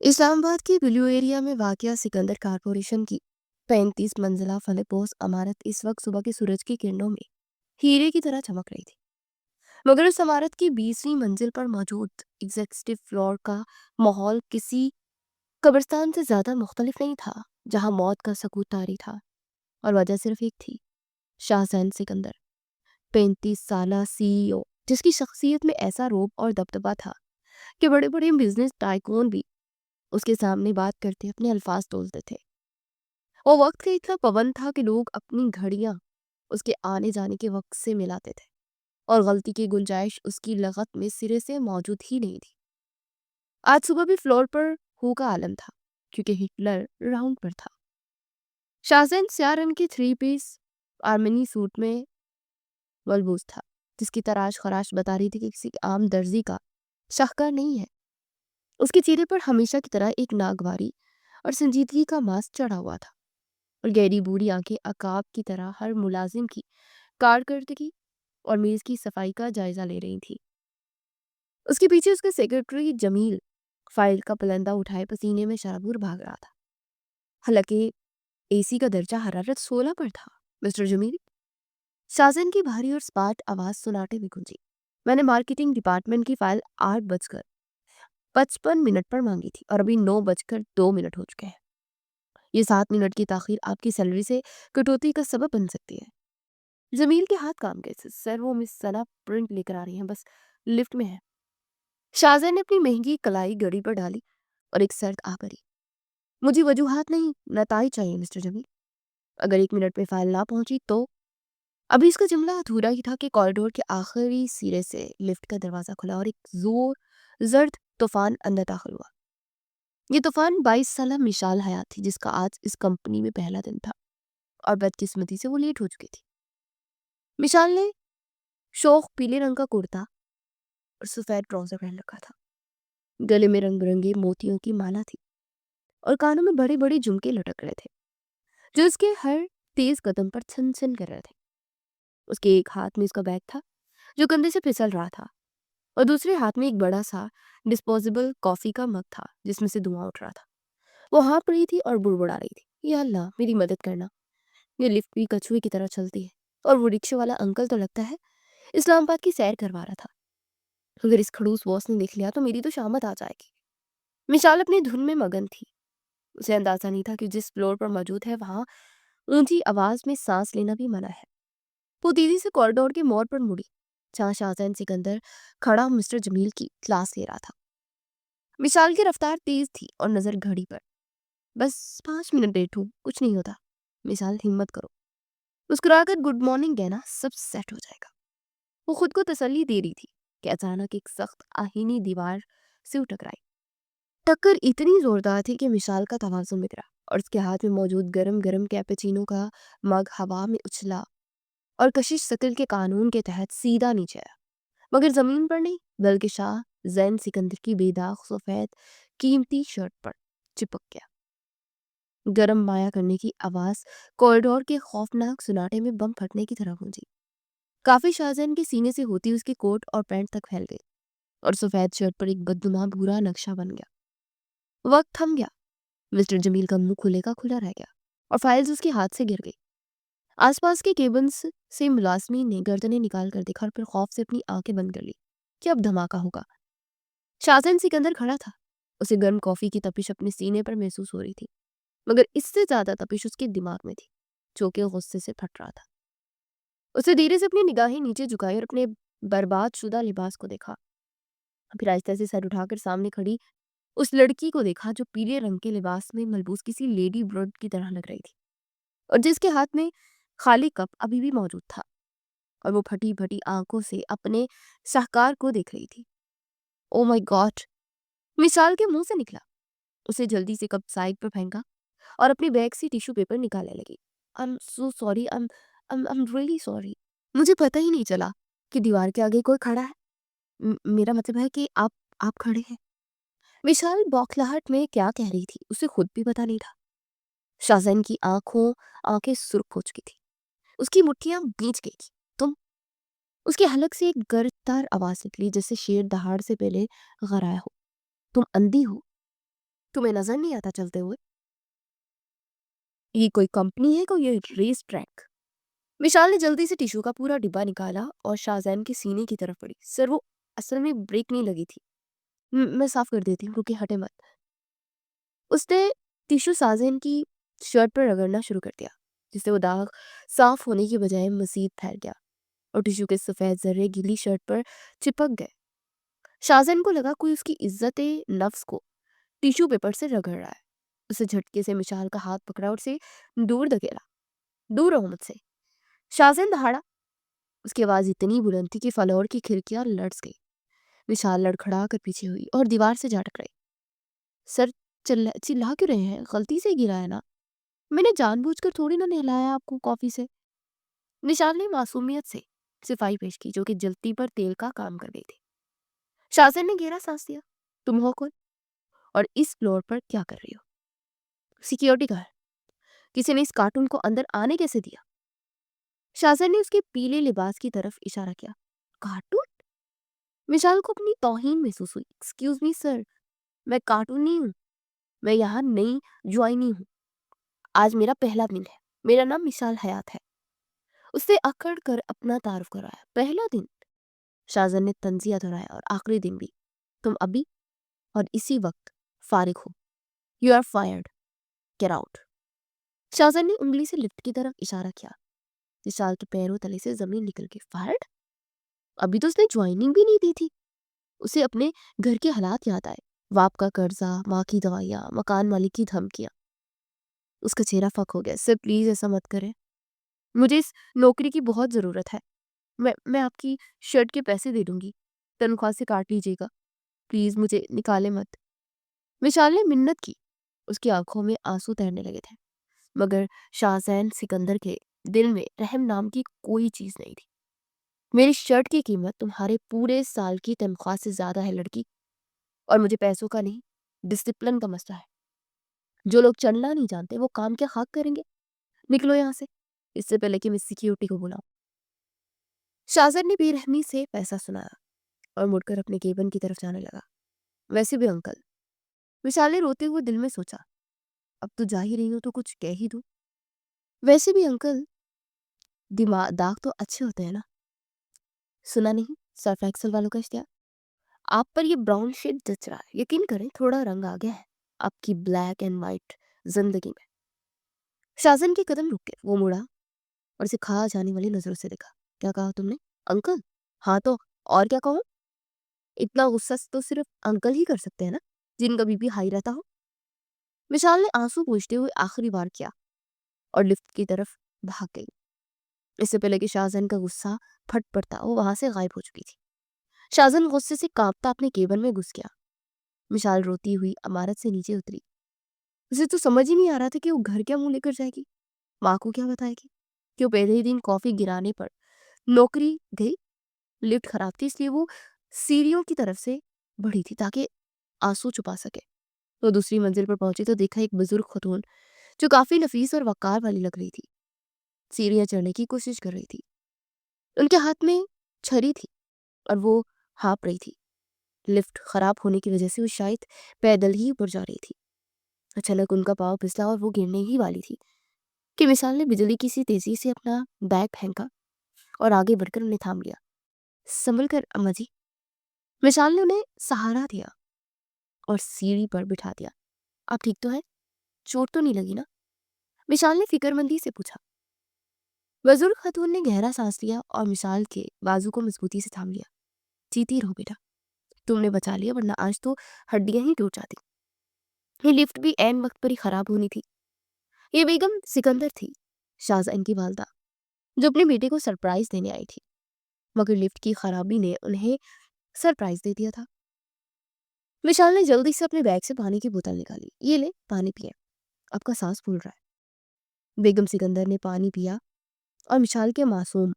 इस्लामाबाद के blue area में वाक़या सिकंदर कॉरपोरेशन की 35 मंजिला फलकपोश इमारत इस वक्त सुबह के सूरज की किरणों में हीरे की तरह चमक रही थी। मगर उस इमारत की 20वीं मंजिल पर मौजूद एग्जीक्यूटिव फ्लोर का माहौल किसी कब्रिस्तान से ज़्यादा मुख्तलिफ नहीं था, जहां मौत का सकूत तारी था। और वजह सिर्फ एक थी, शाहजहान सिकंदर, 35 साला CEO, जिसकी शख्सियत में ऐसा रोब और दबदबा था कि बड़े बड़े बिजनेस टाइकून भी उसके सामने बात करते अपने अल्फाज तोलते थे। वो वक्त का इतना पाबंद था कि लोग अपनी घड़ियां उसके आने जाने के वक्त से मिलाते थे, और गलती की गुंजाइश उसकी लगत में सिरे से मौजूद ही नहीं थी। आज सुबह भी फ्लोर पर हु का आलम था, क्योंकि हिटलर राउंड पर था। शाहजहान स्याह रंग के 3 पीस आर्मनी सूट में मलबूस था, जिसकी तराश खराश बता रही थी कि किसी आम दर्जी का शाहकार नहीं है। उसके चेहरे पर हमेशा की तरह एक नागवारी और संजीदगी का मास्क चढ़ा हुआ था, और गहरी बूढ़ी आंखें अकाब की तरह हर मुलाजिम की कारकर्दगी और मेज की सफाई का जायजा ले रही थी। उसके पीछे उसका सेक्रेटरी जमील फाइल का पलंदा उठाए पसीने में शराबूर भाग रहा था। हालांकि एसी का दर्जा हरारत 16 पर था। मिस्टर जमील, शाहजहान की भारी और स्पार्ट आवाज सुनाटे में गूंजी। मैंने मार्केटिंग डिपार्टमेंट की फाइल 8:55 पर मांगी थी, और अभी 9:02 हो चुके हैं। ये 7 मिनट की ताखीर आपकी सैलरी से कटौती का सबब बन सकती है। जमील के हाथ काम गए। सर, वो मिस सना प्रिंट लेकर आ रही हैं, बस लिफ्ट में है। शाहजहान ने अपनी महंगी कलाई घड़ी पर डाली और एक सर्द आ करी। मुझे वजूहात नहीं, नताई चाहिए मिस्टर जमील। अगर 1 मिनट में फाइल ना पहुंची तो। अभी इसका जुमला अधूरा ही था कि कॉरिडोर के आखिरी सिरे से लिफ्ट का दरवाजा खुला और एक जर्द तूफान अंदर दाखिल हुआ। ये तूफान 22 साला मिशाल हयात थी, जिसका आज इस कंपनी में पहला दिन था, और बदकिस्मती से वो लेट हो चुकी थी। मिशाल ने शोख पीले रंग का कुर्ता और सफेद ट्राउजर पहन रखा था। गले में रंग बिरंगे मोतियों की माला थी, और कानों में बड़े बड़े झुमके लटक रहे थे, जो उसके हर तेज कदम पर छन छन कर रहे थे। उसके एक हाथ में उसका बैग था, जो कंधे से फिसल रहा था, और दूसरे हाथ में एक बड़ा सा डिस्पोजेबल कॉफी का मग था, जिसमें से धुआं उठ रहा था। वो हाँफ रही थी और बुड़बुड़ा रही थी, या अल्लाह मेरी मदद करना, ये लिफ्ट भी कछुए की तरह चलती है, और वो रिक्शे वाला अंकल तो लगता है इस्लामाबाद की सैर करवा रहा था। अगर इस खड़ूस बॉस ने देख लिया तो मेरी तो शामत आ जाएगी। मिशाल अपनी धुन में मगन थी। उसे अंदाजा नहीं था कि जिस फ्लोर पर मौजूद है वहां ऊंची आवाज में सांस लेना भी मना है। वो तेजी से कॉरिडोर के मोड़ पर मुड़ी, जहां शाहजहान सिकंदर खड़ा मिस्टर जमील की क्लास ले रहा था। मिशाल की रफ्तार तेज थी और नजर घड़ी पर। बस 5 मिनट लेट हूँ, कुछ नहीं होता। मिसाल, हिम्मत करो। मुस्कुराकर गुड मॉर्निंग कहना, सब सेट हो जाएगा। वो खुद को तसल्ली दे रही थी कि अचानक एक सख्त आहीनी दीवार से उठ टकराई। टक्कर इतनी जोरदार थी कि मिसाल का तवाज़ुन बिगड़ा, और उसके हाथ में मौजूद गरम गरम कैपेचिनो का मग हवा में उछला और कशिश शक्ल के कानून के तहत सीधा नीचे आया। मगर जमीन पर नहीं, बल्कि शाह जैन सिकंदर की बेदाग सफेद कीमती शर्ट पर चिपक गया। गरम माया करने की आवाज कॉरिडोर के खौफनाक सुनाटे में बम फटने की तरह गूंजी। काफी शाहजहान के सीने से होती उसके कोट और पैंट तक फैल गई, और सफेद शर्ट पर एक बदनुमा भूरा नक्शा बन गया। वक्त थम गया। मिस्टर जमील का मुंह खुले का खुला रह गया, और फाइल्स उसके हाथ से गिर गई। आसपास के केबिन्स से मुलाजमीन ने गर्दनें निकाल कर देखा, और फिर खौफ से अपनी आंखें बंद कर ली कि अब धमाका होगा। शाहजहान सिकंदर खड़ा था। उसे गर्म कॉफी की तपिश अपने सीने पर महसूस हो रही थी, मगर इससे ज्यादा तपिश उसके दिमाग में थी, जो कि गुस्से से फट रहा था। उसे धीरे से अपनी निगाहें नीचे झुकाई और अपने बर्बाद शुदा लिबास को देखा। फिर आहिस्ता से सर उठाकर सामने खड़ी उस लड़की को देखा, जो पीले रंग के लिबास में मलबूस किसी लेडी ब्रड की तरह लग रही थी, और जिसके हाथ में खाली कप अभी भी मौजूद था, और वो फटी फटी आंखों से अपने शाहकार को देख रही थी। Oh my God! मिसाल के मुंह से निकला। उसे जल्दी से कप साइड पर फेंका और अपने बैग से टिश्यू पेपर निकालने लगी। I am so sorry, I am really sorry. मुझे पता ही नहीं चला कि दीवार के आगे कोई खड़ा है। मेरा मतलब है कि आप खड़े हैं। विशाल बौखलाहट में क्या कह रही थी, उसे खुद भी पता नहीं था। शाहजहान की आंखें सुर्ख हो चुकी थी। उसकी मुट्ठियां भींच गई थी। तुम? उसके हलक से एक गर्दार आवाज निकली, जैसे शेर दहाड़ से पहले गराया हो। तुम अंधी हो? तुम्हें नजर नहीं आता चलते हुए? ये कोई कंपनी है, कोई ये रेस ट्रैक? विशाल ने जल्दी से टिश्यू का पूरा डिब्बा निकाला और शाहजैन के सीने की तरफ बढ़ी। सर वो असल में ब्रेक नहीं लगी थी। मैं साफ कर देती हूँ, रुके हटे मत। उसने टिश्यू शाहजैन की शर्ट पर रगड़ना शुरू कर दिया, जिससे वो दाग साफ होने की बजाय मजीद फैल गया और टिश्यू के सफेद जर्रे गीली शर्ट पर चिपक गए। शाहजैन को लगा कोई उसकी इज्जत नफ्स को टिश्यू पेपर से रगड़ रहा है। उसे झटके से मिशाल का हाथ पकड़ा और उसे दूर धकेला। दूर रहो मुझसे। शाहजैन दहाड़ा। उसकी आवाज इतनी बुलंद थी कि फ्लोर की खिड़कियां लड़स गई। विशाल लड़खड़ा कर पीछे हुई और दीवार से जा टकराई। सर, चिल्ला क्यों रहे हैं? गलती से गिरा है ना? मैंने जानबूझकर थोड़ी ना नहलाया आपको कॉफी से। निशाल ने मासूमियत से सिफाई पेश की, जो कि जल्दी पर तेल का काम कर गई थी। शाहजैन ने गहरा सांस लिया। तुम हो कौन और इस फ्लोर पर क्या कर रही हो? सिक्योरिटी का है। किसी ने इस कार्टून को अंदर आने कैसे दिया? शाहजैन ने उसके पीले लिबास की तरफ इशारा किया। कार्टून? विशाल को अपनी तौहीन महसूस हुई। एक्सक्यूज मी सर, मैं कार्टून नहीं हूँ। मैं यहाँ नई ज्वाइनी हूँ। आज मेरा पहला दिन है। मेरा नाम मिसाल हयात है। उससे अकड़ कर अपना तारुफ कराया। पहला दिन? शाहजहां ने तंजिया दोहराया। और आखिरी दिन भी। तुम अभी और इसी वक्त फारिग हो। You are fired. Get out. Shahjahan ने उंगली से लिफ्ट की तरफ इशारा किया। विशाल के पैरों तले से जमीन निकल गई। फायर्ड? अभी तो उसने ज्वाइनिंग भी नहीं दी थी। उसे अपने घर के हालात याद आए। बाप का कर्जा, माँ की दवाइयाँ, मकान मालिक की धमकियाँ। उसका चेहरा फक हो गया। सर प्लीज ऐसा मत करें। मुझे इस नौकरी की बहुत जरूरत है। मैं आपकी शर्ट के पैसे दे दूंगी। तनख्वाह से काट लीजिएगा। प्लीज मुझे निकाले मत। विशाल ने मिन्नत की। उसकी आंखों में आंसू तैरने लगे थे। मगर शाहजैन सिकंदर के दिल में रहम नाम की कोई चीज नहीं थी। मेरी शर्ट की कीमत तुम्हारे पूरे साल की तनख्वाह से ज्यादा है लड़की। और मुझे पैसों का नहीं, डिसिप्लिन का मसला है। जो लोग चलना नहीं जानते वो काम क्या खाक करेंगे? निकलो यहाँ से, इससे पहले कि मैं सिक्योरिटी को बुलाऊं। शाहजैन ने बेरहमी से पैसा सुनाया और मुड़कर अपने केबिन की तरफ जाने लगा। वैसे भी अंकल, विशाल ने रोते हुए दिल में सोचा, अब तो जा ही रही हूं तो कुछ कह ही दूं। वैसे भी अंकल, दिमाग दाग तो अच्छे होते हैं ना? सुना नहीं सर्फ एक्सल वालों का इश्तिहार? आप पर ये ब्राउन शेड जच रहा है। यकीन करें, थोड़ा रंग आ गया है आपकी ब्लैक एंड व्हाइट जिंदगी में। शाहजहान के कदम रुक गए। वो मुड़ा और उसे खा जाने वाली नजरों से देखा। क्या कहा तुमने? अंकल? हाँ तो और क्या कहूँ? इतना गुस्सा तो सिर्फ अंकल ही कर सकते हैं ना, जिनका बीपी हाई रहता हो। विशाल ने आंसू पोंछते हुए आखिरी बार किया और लिफ्ट की तरफ भाग गई। इससे पहले कि शाहजहान का गुस्सा फट पड़ता, वो वहां से गायब हो चुकी थी। शाहजहान गुस्से से कांपता अपने केबिन में घुस गया। विशाल रोती हुई इमारत से नीचे उतरी। उसे तो समझ ही नहीं आ रहा था कि वो घर क्या मुंह लेकर जाएगी। माँ को क्या बताएगी कि वो पहले ही दिन कॉफी गिराने पर नौकरी गई। लिफ्ट खराब थी, इसलिए वो सीढ़ियों की तरफ से बढ़ी थी ताकि आंसू छुपा सके। वो दूसरी मंजिल पर पहुंची तो देखा एक बुजुर्ग खतून जो काफी नफीस और वकार वाली लग रही थी, सीढ़ियां चढ़ने की कोशिश कर रही थी। उनके हाथ में छरी थी और वो हाँप रही थी। लिफ्ट खराब होने की वजह से वो शायद पैदल ही ऊपर जा रही थी। अचानक उनका पाँव फिसला और वो गिरने ही वाली थी कि विशाल ने बिजली की सी तेजी से अपना बैग फेंका और आगे बढ़कर उन्हें थाम लिया। संभल कर अम्मा जी। विशाल ने उन्हें सहारा दिया और सीढ़ी पर बिठा दिया। आप ठीक तो हैं? चोट तो नहीं लगी ना? विशाल ने फिक्रमंदी से पूछा। बुजुर्ग खातून ने गहरा सांस लिया और विशाल के बाजू को मजबूती से थाम लिया। जीती रहो बेटा, तुमने बचा लिया, वरना आज तो हड्डियां ही टूट जाती। ये लिफ्ट भी ऐन वक्त पर ही खराब होनी थी। ये बेगम सिकंदर थी, शाहजहां की वालदा, जो अपने बेटे को सरप्राइज देने आई थी। मगर लिफ्ट की खराबी ने उन्हें सरप्राइज दे दिया था। विशाल ने जल्दी से अपने बैग से पानी की बोतल निकाली। ये ले पानी पिए, आपका सांस फूल रहा है। बेगम सिकंदर ने पानी पिया और विशाल के मासूम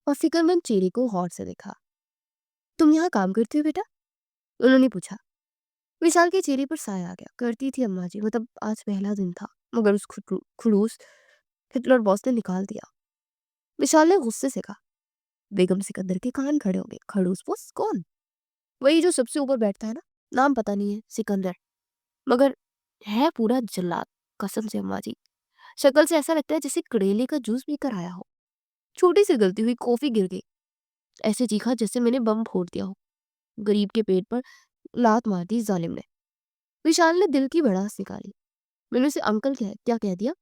और फिक्रमंद चेहरे को गौर से देखा। तुम यहाँ काम करती हो बेटा? उन्होंने पूछा। विशाल के चेहरे पर साया आ गया। करती थी अम्मा जी, मतलब आज पहला दिन था, मगर उस खड़ूस हिटलर बॉस ने निकाल दिया। विशाल ने गुस्से से कहा। बेगम सिकंदर के कान खड़े हो गए। खड़ूस बॉस कौन? वही जो सबसे ऊपर बैठता है ना, नाम पता नहीं है, सिकंदर। मगर है पूरा जल्लाद, कसम से अम्मा जी। शक्ल से ऐसा लगता है जैसे कड़ेले का जूस पीकर आया हो। छोटी सी गलती हुई, कॉफी गिर गई। ऐसे चीखा जैसे मैंने बम फोड़ दिया हो। गरीब के पेट पर लात मार दी जालिम ने। विशाल ने दिल की भड़ास निकाली। मैंने उसे अंकल क्या कह दिया?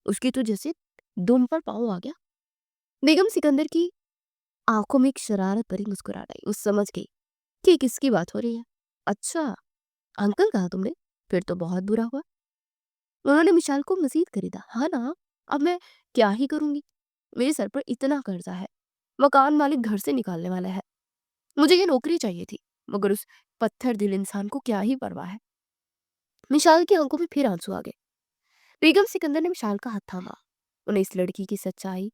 उसकी तो जैसे दुम पर पाँव आ गया। बेगम सिकंदर की आंखों में एक शरारत भरी मुस्कुराहट आई। वो समझ गई कि किसकी बात हो रही है। अच्छा, अंकल कहा तुमने? फिर तो बहुत बुरा हुआ। उन्होंने मिशाल को मजीद खरीदा। हाँ ना, अब मैं क्या ही करूंगी? मेरे सर पर इतना कर्जा है। मकान मालिक घर से निकालने वाला है। मुझे ये नौकरी चाहिए थी, मगर उस पत्थर दिल इंसान को क्या ही परवाह है। मिशाल की आंखों में फिर आंसू आ गए। बेगम सिकंदर ने मिशाल का हाथ थामा। उन्हें इस लड़की की सच्चाई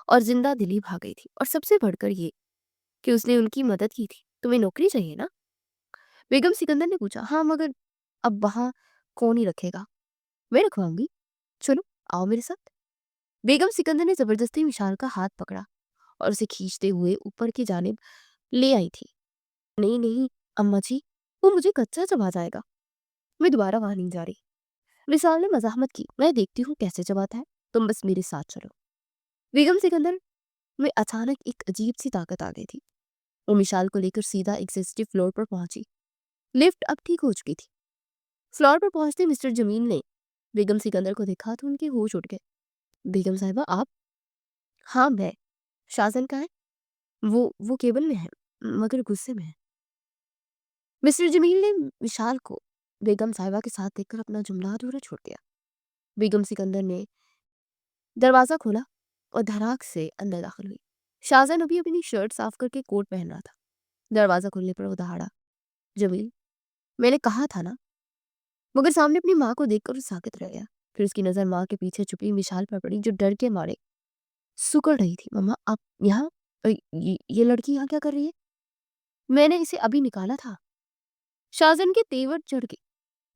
और जिंदा दिली भा गई थी, और सबसे बढ़कर ये कि उसने उनकी मदद की थी। तुम्हें नौकरी चाहिए ना? बेगम सिकंदर ने पूछा। हाँ, मगर अब वहां कौन ही रखेगा? मैं रखवाऊंगी। चलो, आओ मेरे साथ। बेगम सिकंदर ने जबरदस्ती विशाल का हाथ पकड़ा और उसे खींचते हुए ऊपर की जानिब ले आई थी। नहीं नहीं अम्मा जी, वो मुझे कच्चा चबा जाएगा। मैं दोबारा वहां नहीं जा रही। विशाल ने मजाहमत की। मैं देखती हूँ कैसे चबाता है। तुम बस मेरे साथ चलो। बेगम सिकंदर में अचानक एक अजीब सी ताकत आ गई थी। वो मिशाल को लेकर सीधा एग्जिस्टिव फ्लोर पर पहुंची। लिफ्ट अब ठीक हो चुकी थी। फ्लोर पर पहुंचते मिस्टर जमील ने बेगम सिकंदर को देखा तो उनके होश उड़ गए। बेगम साहिबा आप? हाँ मैं। शाहजहां कहाँ है? वो केबल में है, मगर गुस्से में है। मिस्टर जमील ने विशाल को बेगम साहिबा के साथ देखकर अपना जुमला अधूरा छोड़ दिया। बेगम सिकंदर ने दरवाजा खोला और धड़ाक से अंदर दाखिल हुई। शाहजहां अभी अपनी शर्ट साफ करके कोट पहन रहा था। दरवाजा खुलने पर वो दहाड़ा। जमील, मैंने कहा था ना। मगर सामने अपनी माँ को देखकर वो साकित रह गया। फिर उसकी नजर माँ के पीछे छुपी विशाल पर पड़ी, जो डर के मारे सुकड़ रही थी। मम्मा आप यहाँ? ये लड़की यहाँ क्या कर रही है? मैंने इसे अभी निकाला था। शाहजहां के तेवर चढ़ गए।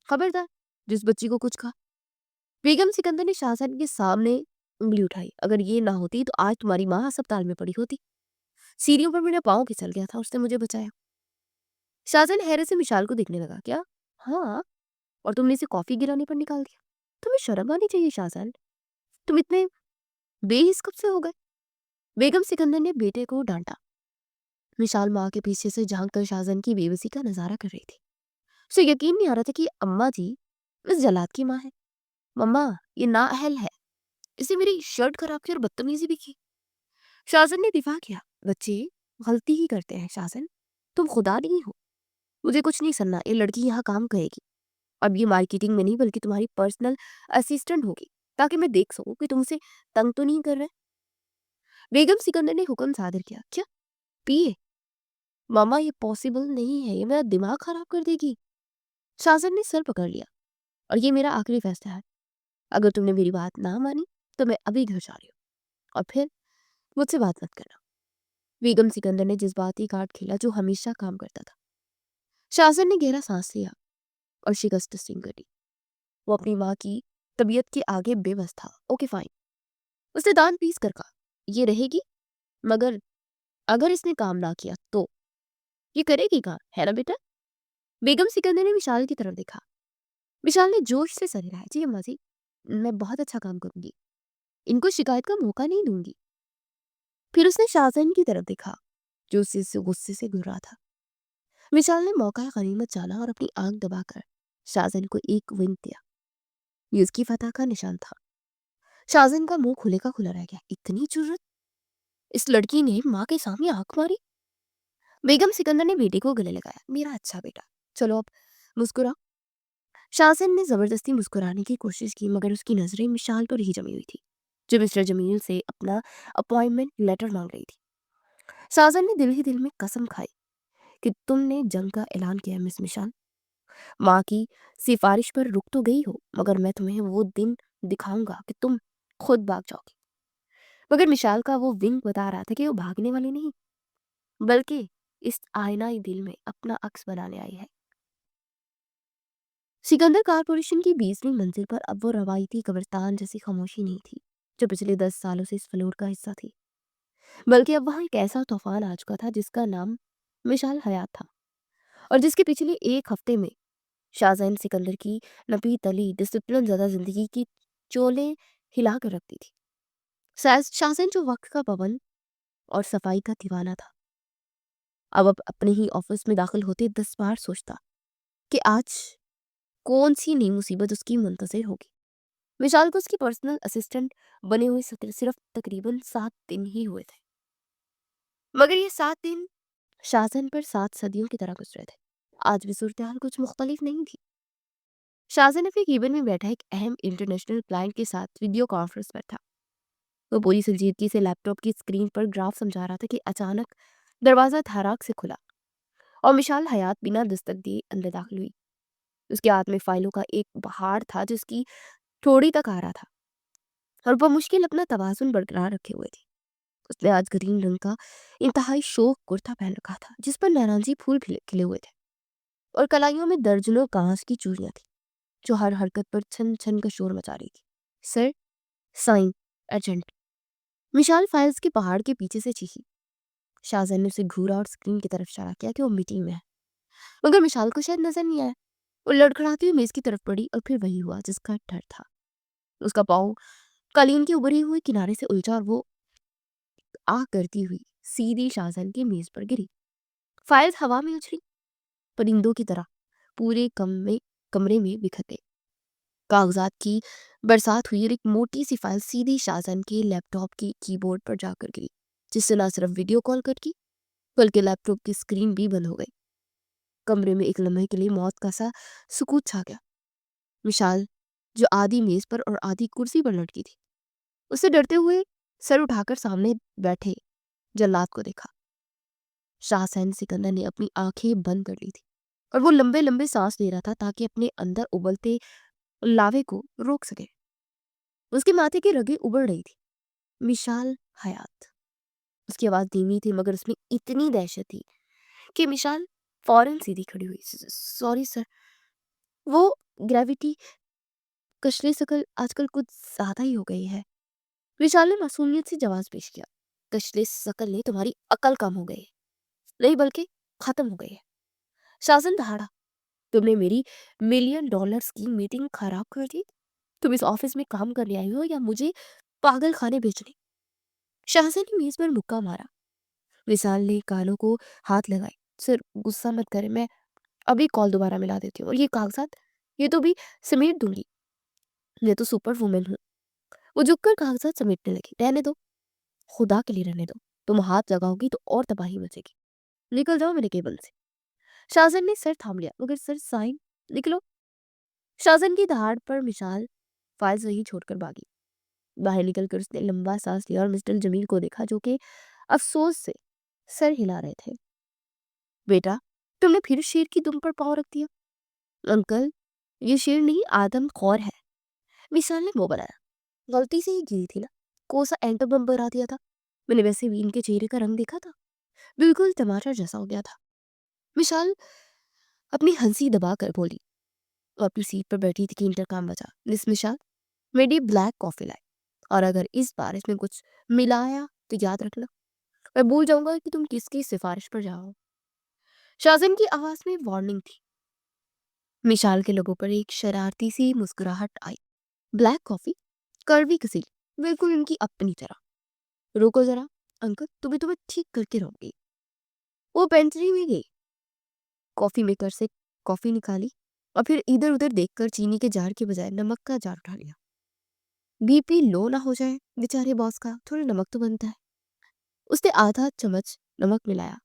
खबरदार, जिस बच्ची को कुछ कहा। बेगम सिकंदर ने शाहजहां के सामने उंगली उठाई। अगर ये ना होती तो आज तुम्हारी माँ अस्पताल में पड़ी होती। सीढ़ियों पर मेरा पाँव फिसल गया था, उसने मुझे बचाया। शाहजहां हैरत से मिशाल को देखने लगा। क्या? हाँ, और तुमने इसे कॉफी गिराने पर निकाल दिया। तुम्हें शर्म आनी चाहिए शाहजहां। तुम इतने बेहिस कब से हो गए? बेगम सिकंदर ने बेटे को डांटा। मिशाल माँ के पीछे से झांक कर शाहजहां की बेबसी का नजारा कर रही थी। उसे यकीन नहीं आ रहा था कि अम्मा जी इस जलाद की माँ है। मम्मा, ये नाअहल है। इसे मेरी शर्ट खराब की और बदतमीजी भी की। शाहजहां ने दिफा किया। बच्चे गलती ही करते हैं शाहजहां, तुम खुदा नहीं हो। मुझे कुछ नहीं सुनना। ये लड़की यहाँ काम करेगी। अब ये मार्केटिंग में नहीं बल्कि तुम्हारी पर्सनल असिस्टेंट होगी, ताकि मैं देख सकूं कि तुमसे तंग तो नहीं कर रहे। बेगम सिकंदर ने हुक्म सादर किया। क्या? पिए? मामा ये पॉसिबल नहीं है, ये मेरा दिमाग खराब कर देगी। शाहजहां ने सर पकड़ लिया। और ये मेरा आखिरी फैसला है। अगर तुमने मेरी बात ना मानी तो मैं अभी घर जा रही हूँ, और फिर मुझसे बात मत करना। बेगम सिकंदर ने जज्बाती कार्ड खेला जो हमेशा काम करता था। शाहजहां ने गहरा सांस लिया और शिकस्त तस्लीम कर ली। वो अपनी माँ की तबीयत के आगे बेबस था। ओके फाइन, उसने दांत पीस कर कहा। ये रहेगी, मगर अगर इसने काम ना किया तो ये करेगी काम, है ना बेटा? बेगम सिकंदर ने विशाल की तरफ देखा। विशाल ने जोश से सर हिलाया। जी अम्मा जी, मैं बहुत अच्छा काम करूंगी। इनको शिकायत का मौका नहीं दूंगी। फिर उसने शाहजहां की तरफ देखा, जो उसी से गुस्से से घूर रहा था। विशाल ने मौका गनीमत जाना और अपनी आंख दबाकर शाहजहां को एक विंक दिया। ये उसकी फतह का निशान था। शाहजहां का मुंह खुले का खुला रह गया। इतनी जुर्रत! इस लड़की ने माँ के सामने आंख मारी। बेगम सिकंदर ने बेटे को गले लगाया। मेरा अच्छा बेटा, चलो अब मुस्कुराओ। शाहजहां ने जबरदस्ती मुस्कुराने की कोशिश की, मगर उसकी नजरें मिशाल पर ही जमी हुई थी, जो मिस्टर जमील से अपना अपॉइंटमेंट लेटर मांग रही थी। शाहजहां ने दिल ही दिल में कसम खाई कि तुमने जंग का ऐलान किया है मिस मिशाल। माँ की सिफारिश पर रुक तो गई हो, मगर मैं तुम्हें वो दिन दिखाऊंगा कि तुम खुद भाग जाओगी। मगर मिशाल का वो विंग बता रहा था कि वो भागने वाली नहीं, बल्कि इस आईनाई दिल में अपना अक्स बनाने आई है। सिकंदर कारपोरेशन की 20वीं मंजिल पर अब वो रवायती कब्रिस्तान जैसी खामोशी नहीं थी, जो पिछले 10 सालों से इस फ्लोर का हिस्सा थी। बल्कि अब वहाँ एक ऐसा तूफान आ चुका था जिसका नाम मिशाल हयात था, और जिसके पिछले एक हफ्ते में शाहजहान सिकंदर की नपी तली डिसिप्लिन ज़्यादा ज़िंदगी की चोलें हिला कर रखती थी। शाहजहान जो वक्त का पाबंद और सफाई का दीवाना था, अब अपने ही ऑफिस में दाखिल होते 10 बार सोचता कि आज कौन सी नई मुसीबत उसकी मुंतज़िर होगी। विशाल को उसकी पर्सनल असिस्टेंट बने हुए सिर्फ तकरीबन 7 दिन ही हुए थे, मगर ये 7 दिन शाहजहान पर 7 सदियों की तरह गुजरे थे। आज भी सूरत हाल कुछ मुख्तलिफ नहीं थी। शाहजहान अपने केबिन में बैठा एक अहम इंटरनेशनल क्लाइंट के साथ वीडियो कॉन्फ्रेंस पर था। वो पूरी संजीदगी से लैपटॉप की स्क्रीन पर ग्राफ समझा रहा था कि अचानक दरवाजा धड़ाक से खुला और मिशाल हयात बिना दस्तक दिए अंदर दाखिल हुई। उसके हाथ में फाइलों का एक बहार था जिसकी थोड़ी तक आ रहा था और वह मुश्किल अपना तवाजुन बरकरार रखे हुए थी। उसने आज ग्रीन रंग का इंतहाई शोक कुर्ता पहन रखा था जिस पर नारंगी फूल खिले हुए थे और कलाइयों में दर्जनों कांच की चूड़ियां थी जो हर हरकत पर छन छन का शोर मचा रही थी। Sir, sign, urgent. मिशाल फाइल्स के पहाड़ के पीछे से चीखी। शाहजहान ने उसे घूरा और स्क्रीन की तरफ इशारा किया कि वो मीटिंग में है, मगर मिशाल को शायद नजर नहीं आया। वो लड़खड़ाती हुई मेज की तरफ बढ़ी और फिर वही हुआ जिसका डर था। उसका पाँव कालीन के उभरे हुए किनारे से उलझा और वो आह करती हुई सीधी शाहजहान की मेज पर गिरी। फाइल्स हवा में उछली, परिंदों की तरह पूरे कमरे में बिखर गई। कागजात की बरसात हुई और एक मोटी सी फाइल सीधी शाहजहान के लैपटॉप की कीबोर्ड पर जाकर गिरी, जिससे ना सिर्फ वीडियो कॉल कट की बल्कि लैपटॉप की स्क्रीन भी बंद हो गई। कमरे में एक लम्हे के लिए मौत का सा सुकूत छा गया। विशाल, जो आधी मेज पर और आधी कुर्सी पर लटकी थी, उसे डरते हुए सर उठाकर सामने बैठे जल्लाद को देखा। शाहजहान सिकंदर ने अपनी आंखें बंद कर ली थी और वो लंबे लंबे सांस ले रहा था ताकि अपने अंदर उबलते लावे को रोक सके। उसके माथे की रगें उबल रही थी। मिशाल हयात। उसकी आवाज धीमी थी मगर उसमें इतनी दहशत थी कि मिशाल फौरन सीधी खड़ी हुई। सॉरी सर, वो ग्रेविटी कशले शकल आजकल कुछ ज्यादा ही हो गई है। विशाल ने मासूमियत से जवाब पेश किया। कशले शकल ने तुम्हारी अकल कम हो गई है, नहीं बल्कि खत्म हो गई है। शासन दहाड़ा, तुमने मेरी $1,000,000 की मीटिंग खराब कर दी। तुम इस ऑफिस में काम करने आई हो या मुझे पागल खाने भेजने? शाहजहां ने मेज पर मुक्का मारा। विशाल ने कानों को हाथ लगाए। सर, गुस्सा मत करें, मैं अभी कॉल दोबारा मिला देती हूँ। और ये कागजात, ये तो भी समेट दूंगी। मैं तो सुपर वुमेन हूँ। वो झुककर कागजात समेटने लगी। रहने दो, खुदा के लिए रहने दो। तुम हाथ लगाओगी तो और तबाही मचेगी। निकल जाओ मेरे केबल से। शाहजहां ने सर थाम लिया। मगर सर, साइन लिख लो। शाहजहां की दहाड़ पर मिसाल फाइल्स वहीं छोड़कर भागी। बाहर निकलकर उसने लंबा सांस लिया और मिस्टर जमील को देखा जो कि अफसोस से सर हिला रहे थे। बेटा, तुमने फिर शेर की दुम पर पाँव रख दिया। अंकल, ये शेर नहीं आदम खौर है। विशाल ने मुंह बनाया। गलती से ही गिरी थी ना, कौन सा एंटर बम बरा दिया था। मैंने वैसे भी इनके चेहरे का रंग देखा था, बिल्कुल टमाटर जैसा हो गया था। विशाल अपनी हंसी दबा कर बोली और अपनी सीट पर बैठी थी कि इंटरकॉम बजा। मिस विशाल, मेरी ब्लैक कॉफी लाए और अगर इस बार इसमें कुछ मिलाया तो याद रखना, मैं भूल जाऊंगा कि तुम किसकी सिफारिश पर जाओ। शाहजहां की आवाज में वार्निंग थी। मिशाल के लोगों पर एक शरारती सी मुस्कुराहट आई। ब्लैक कॉफी, कड़वी कसी, बिल्कुल उनकी अपनी तरह। रुको जरा अंकल, तुम्हें ठीक करके रहूंगी। वो पेंट्री में गई, कॉफी मेकर से कॉफी निकाली और फिर इधर उधर देखकर चीनी के जार के बजाय नमक का जार उठा लिया। बीपी लो ना हो जाए बेचारे बॉस का, थोड़ा नमक तो बनता है। उसने आधा चम्मच नमक मिलाया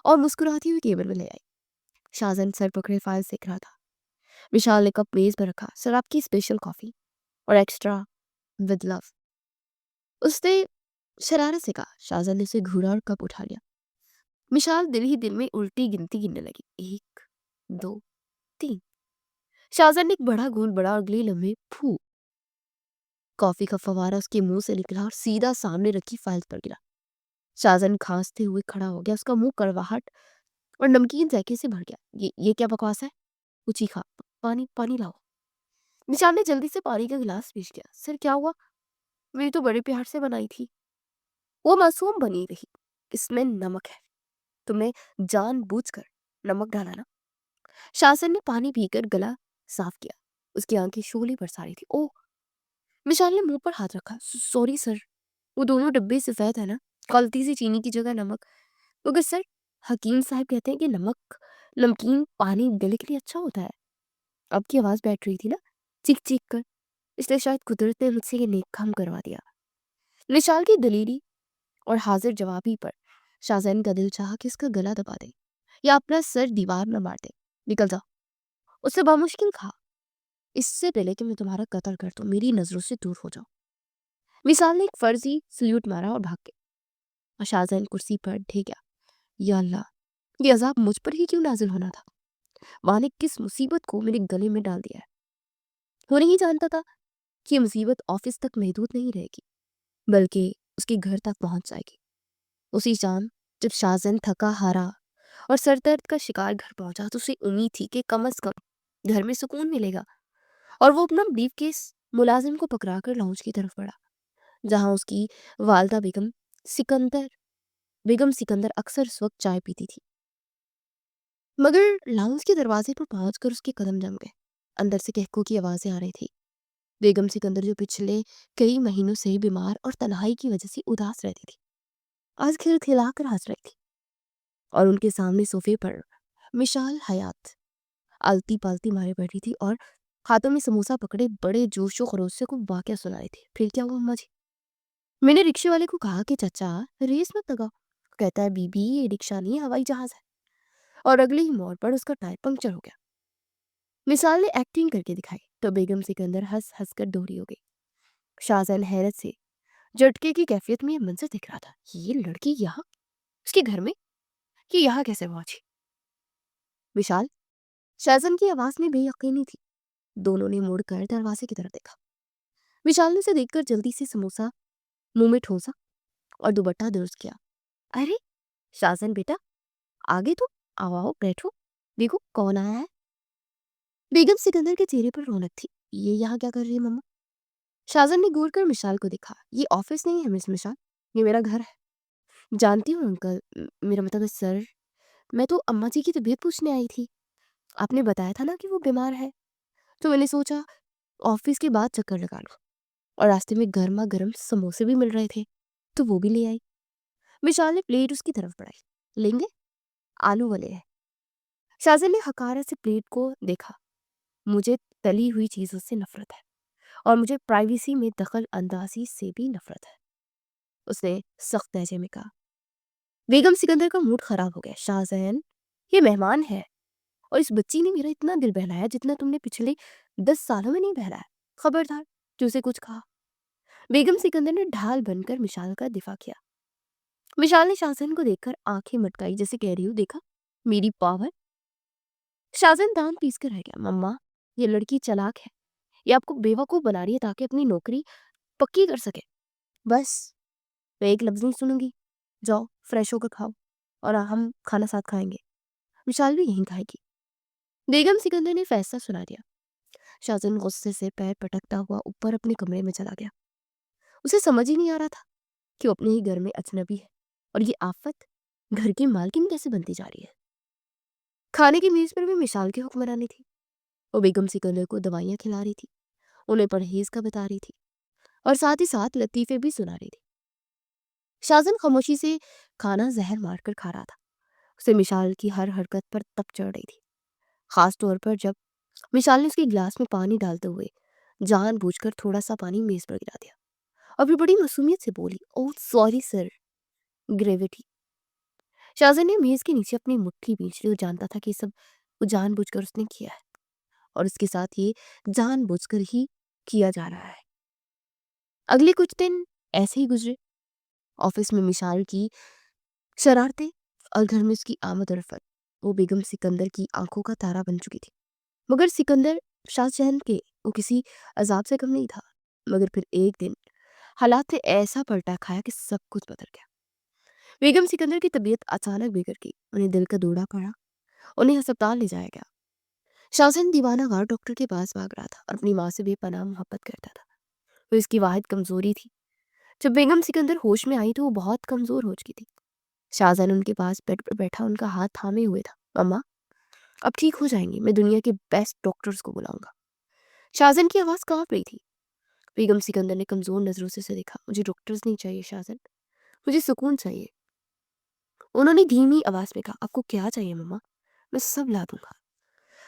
और मुस्कुराती हुई टेबल में ले आई। शाहजहां सर पकड़े फाइल देख रहा था। विशाल ने कप मेज पर रखा। सर, आपकी स्पेशल कॉफी और एक्स्ट्रा विद लव। उसने शरारत से कहा। शाहजहां ने उसे घूरा और कप उठा लिया। मिशाल दिल ही दिल में उल्टी गिनती गिनने लगी। 1, 2, 3। शाहजहां ने एक बड़ा घूंट बड़ा और अगले लम्हे फू, कॉफी का फवारा उसके मुंह से निकला और सीधा सामने रखी फाइल पर गिरा। शाहजहां खांसते हुए खड़ा हो गया। उसका मुंह कड़वाहट और नमकीन जायके से भर गया। ये क्या बकवास है? वो चीखा। पानी पानी लाओ। निशान ने जल्दी से पानी का गिलास पेश किया। सर, क्या हुआ? मेरी तो बड़े प्यार से बनाई थी। वो मासूम बनी रही। इसमें नमक है, तुमने जानबूझकर नमक डाला ना। शासन ने पानी पीकर गला साफ किया। उसकी आंखें शोले बरसा रही थी। ओह! विशाल ने मुंह पर हाथ रखा। सॉरी सर, वो दोनों डब्बे सफेद है ना, गलती से चीनी की जगह नमक। मगर सर, हकीम साहब कहते हैं कि नमक नमकीन पानी गले के लिए अच्छा होता है। आपकी आवाज बैठ रही थी ना, चीख चीख कर, इसलिए शायद कुदरत ने मुझसे ये नेक काम करवा दिया। विशाल की दलीली और हाजिर जवाबी पर शाहजैन का दिल चाहा कि उसका गला दबा दे या अपना सर दीवार में मार दे। निकल जाओ, उससे बामुश्किल कहा, इससे पहले कि मैं तुम्हारा कत्ल कर दूं, मेरी नजरों से दूर हो जाओ। विशाल ने एक फर्जी सल्यूट मारा और भाग गया और शाहजैन कुर्सी पर ढह गया। या अल्लाह, ये अजाब मुझ पर ही क्यों नाजिल होना था? माँ ने किस मुसीबत को मेरे गले में डाल दिया है? वो नहीं जानता था कि ये मुसीबत ऑफिस तक महदूद नहीं रहेगी, बल्कि उसके घर तक पहुंच जाएगी। उसी शाम जब शाहजैन थका हारा और सरदर्द का शिकार घर पहुंचा तो उसे उम्मीद थी कि कम अज कम घर में सुकून मिलेगा। और वो अपना ब्रीफ केस मुलाजिम को पकड़ाकर लाउंज की तरफ बढ़ा, जहां उसकी वालदा सिकंदर बेगम सिकंदर अक्सर उस वक्त चाय पीती थी। मगर लाउंज के दरवाजे पर पहुंचकर उसके कदम जम गए। अंदर से कहकों की आवाजें आ रही थी। बेगम सिकंदर जो पिछले कई महीनों से बीमार और तन्हाई की वजह से उदास रहती थी, आज खिलखिलाकर हंस रही थी। और उनके सामने सोफे पर मिशाल हयात आलती पालती मारे बैठी थी और हाथों में समोसा पकड़े बड़े जोशो खरोश से को वाकया सुना रही थी। फिर क्या हुआ अम्मा जी? मैंने रिक्शे वाले को कहा कि चाचा रेस मत लगाओ। कहता है बीबी ये रिक्शा नहीं हवाई जहाज है। और अगले ही मोड़ पर उसका टायर पंक्चर हो गया। मिसाल ने एक्टिंग करके दिखाई तो बेगम सिकंदर हंस हंस कर दोहरी हो गई। शाहजहान हैरत से झटके की कैफियत में यह मंजर दिख रहा था। ये लड़की यहाँ उसके घर में, ये यहाँ कैसे पहुंची? विशाल, शाहजहान की आवाज में बेयकीनी थी। दोनों ने मुड़कर दरवाजे की तरफ देखा। विशाल ने उसे देखकर जल्दी से समोसा मुंह में ठोसा और दुपट्टा दुरुस्त किया। अरे शाहजहान बेटा, आगे तो आओ आओ बैठो, देखो कौन आया है। बेगम सिकंदर के चेहरे पर रौनक थी। ये यहाँ क्या कर रही है मम्मा? शाहजहान ने घूर कर मिशाल को देखा। ये ऑफिस नहीं है मिस मिशाल, ये मेरा घर है। जानती हूँ अंकल, मेरा मतलब है सर, मैं तो अम्मा जी की तबीयत पूछने आई थी। आपने बताया था ना कि वो बीमार है, तो मैंने सोचा ऑफिस के बाद चक्कर लगा लो। और रास्ते में गर्मा गर्म समोसे भी मिल रहे थे, तो वो भी ले आई। विशाल ने प्लेट उसकी तरफ बढ़ाई। लेंगे? आलू वाले हैं। शाहजहान ने हकारत से प्लेट को देखा। मुझे तली हुई चीजों से नफरत है और मुझे प्राइवेसी में दखल अंदाजी से भी नफरत है, उसने सख्त लहजे में कहा। बेगम सिकंदर का मूड खराब हो गया। शाहजहान, ये मेहमान है और इस बच्ची ने मेरा इतना दिल बहलाया जितना तुमने पिछले 10 सालों में नहीं बहलाया। खबरदार जो उसे कुछ कहा। बेगम सिकंदर ने ढाल बनकर मिशाल का दिफा किया। मिशाल ने शाहजहान को देखकर आंखें मटकाई जैसे कह रही हूँ, देखा मेरी पावर। शाहजहान दांत पीस कर रह गया। मम्मा, ये लड़की चालाक है, ये आपको बेवकूफ बना रही है ताकि अपनी नौकरी पक्की कर सके। बस मैं एक लफ्ज नहीं सुनूंगी। जाओ फ्रेश होकर खाओ और हम खाना साथ खाएंगे। विशाल भी यहीं खाएगी। बेगम सिकंदर ने फैसला सुना दिया। शाहजहान गुस्से से पैर पटकता हुआ ऊपर अपने कमरे में चला गया। उसे समझ ही नहीं आ रहा था कि वो अपने ही घर में अजनबी है और ये आफत घर की मालकिन कैसे बनती जा रही है। खाने की मेज पर भी मिशाल की हुक्मरानी थी। वो बेगम सिकंदर को दवाइयां खिला रही थी, उन्हें परहेज का बता रही थी और साथ ही साथ लतीफे भी सुना रही थी। शाहजहान खामोशी से खाना जहर मारकर खा रहा था। उसे मिशाल की हर हरकत पर तप चढ़ रही थी, खास तौर पर जब मिशाल ने उसके गिलास में पानी डालते हुए जानबूझकर थोड़ा सा पानी मेज पर गिरा दिया और फिर बड़ी मासूमियत से बोली, oh sorry sir, gravity. Shah Jahan ने मेज के नीचे अपनी मुट्ठी बींच ली और जानता था कि ये सब वो जानबूझकर उसने किया है और उसके साथ ये जानबूझकर ही किया जा रहा है। अगले कुछ दिन ऐसे ही गुजरे। ऑफिस में मिशाल की शरारतें और घर में उसकी आमद और रफ्त वो बेगम सिकंदर की आंखों का तारा बन चुकी थी। मगर सिकंदर शाहजहान के वो किसी अजाब से कम नहीं था। मगर फिर एक दिन हालात ने ऐसा पलटा खाया कि सब कुछ बदल गया। बेगम सिकंदर की तबीयत अचानक बिगड़ गई। उन्हें दिल का दौरा पड़ा, उन्हें अस्पताल ले जाया गया। शाहजहान दीवाना वार डॉक्टर के पास भाग रहा था और अपनी माँ से बेपनाह मोहब्बत करता था। वो इसकी वाहिद कमजोरी थी। जब बेगम सिकंदर होश में आई तो वो बहुत कमजोर हो चुकी थी। शाहजहान उनके पास बेड पर बैठा उनका हाथ थामे हुए था। अम्मा, अब ठीक हो जाएंगी, मैं दुनिया के बेस्ट डॉक्टर्स को बुलाऊंगा। शाहजन की आवाज़ काँप रही थी। बेगम सिकंदर ने कमज़ोर नज़रों से उसे देखा। मुझे डॉक्टर्स नहीं चाहिए शाहजन, मुझे सुकून चाहिए। उन्होंने धीमी आवाज़ में कहा, आपको क्या चाहिए मम्मा? मैं सब ला दूंगा।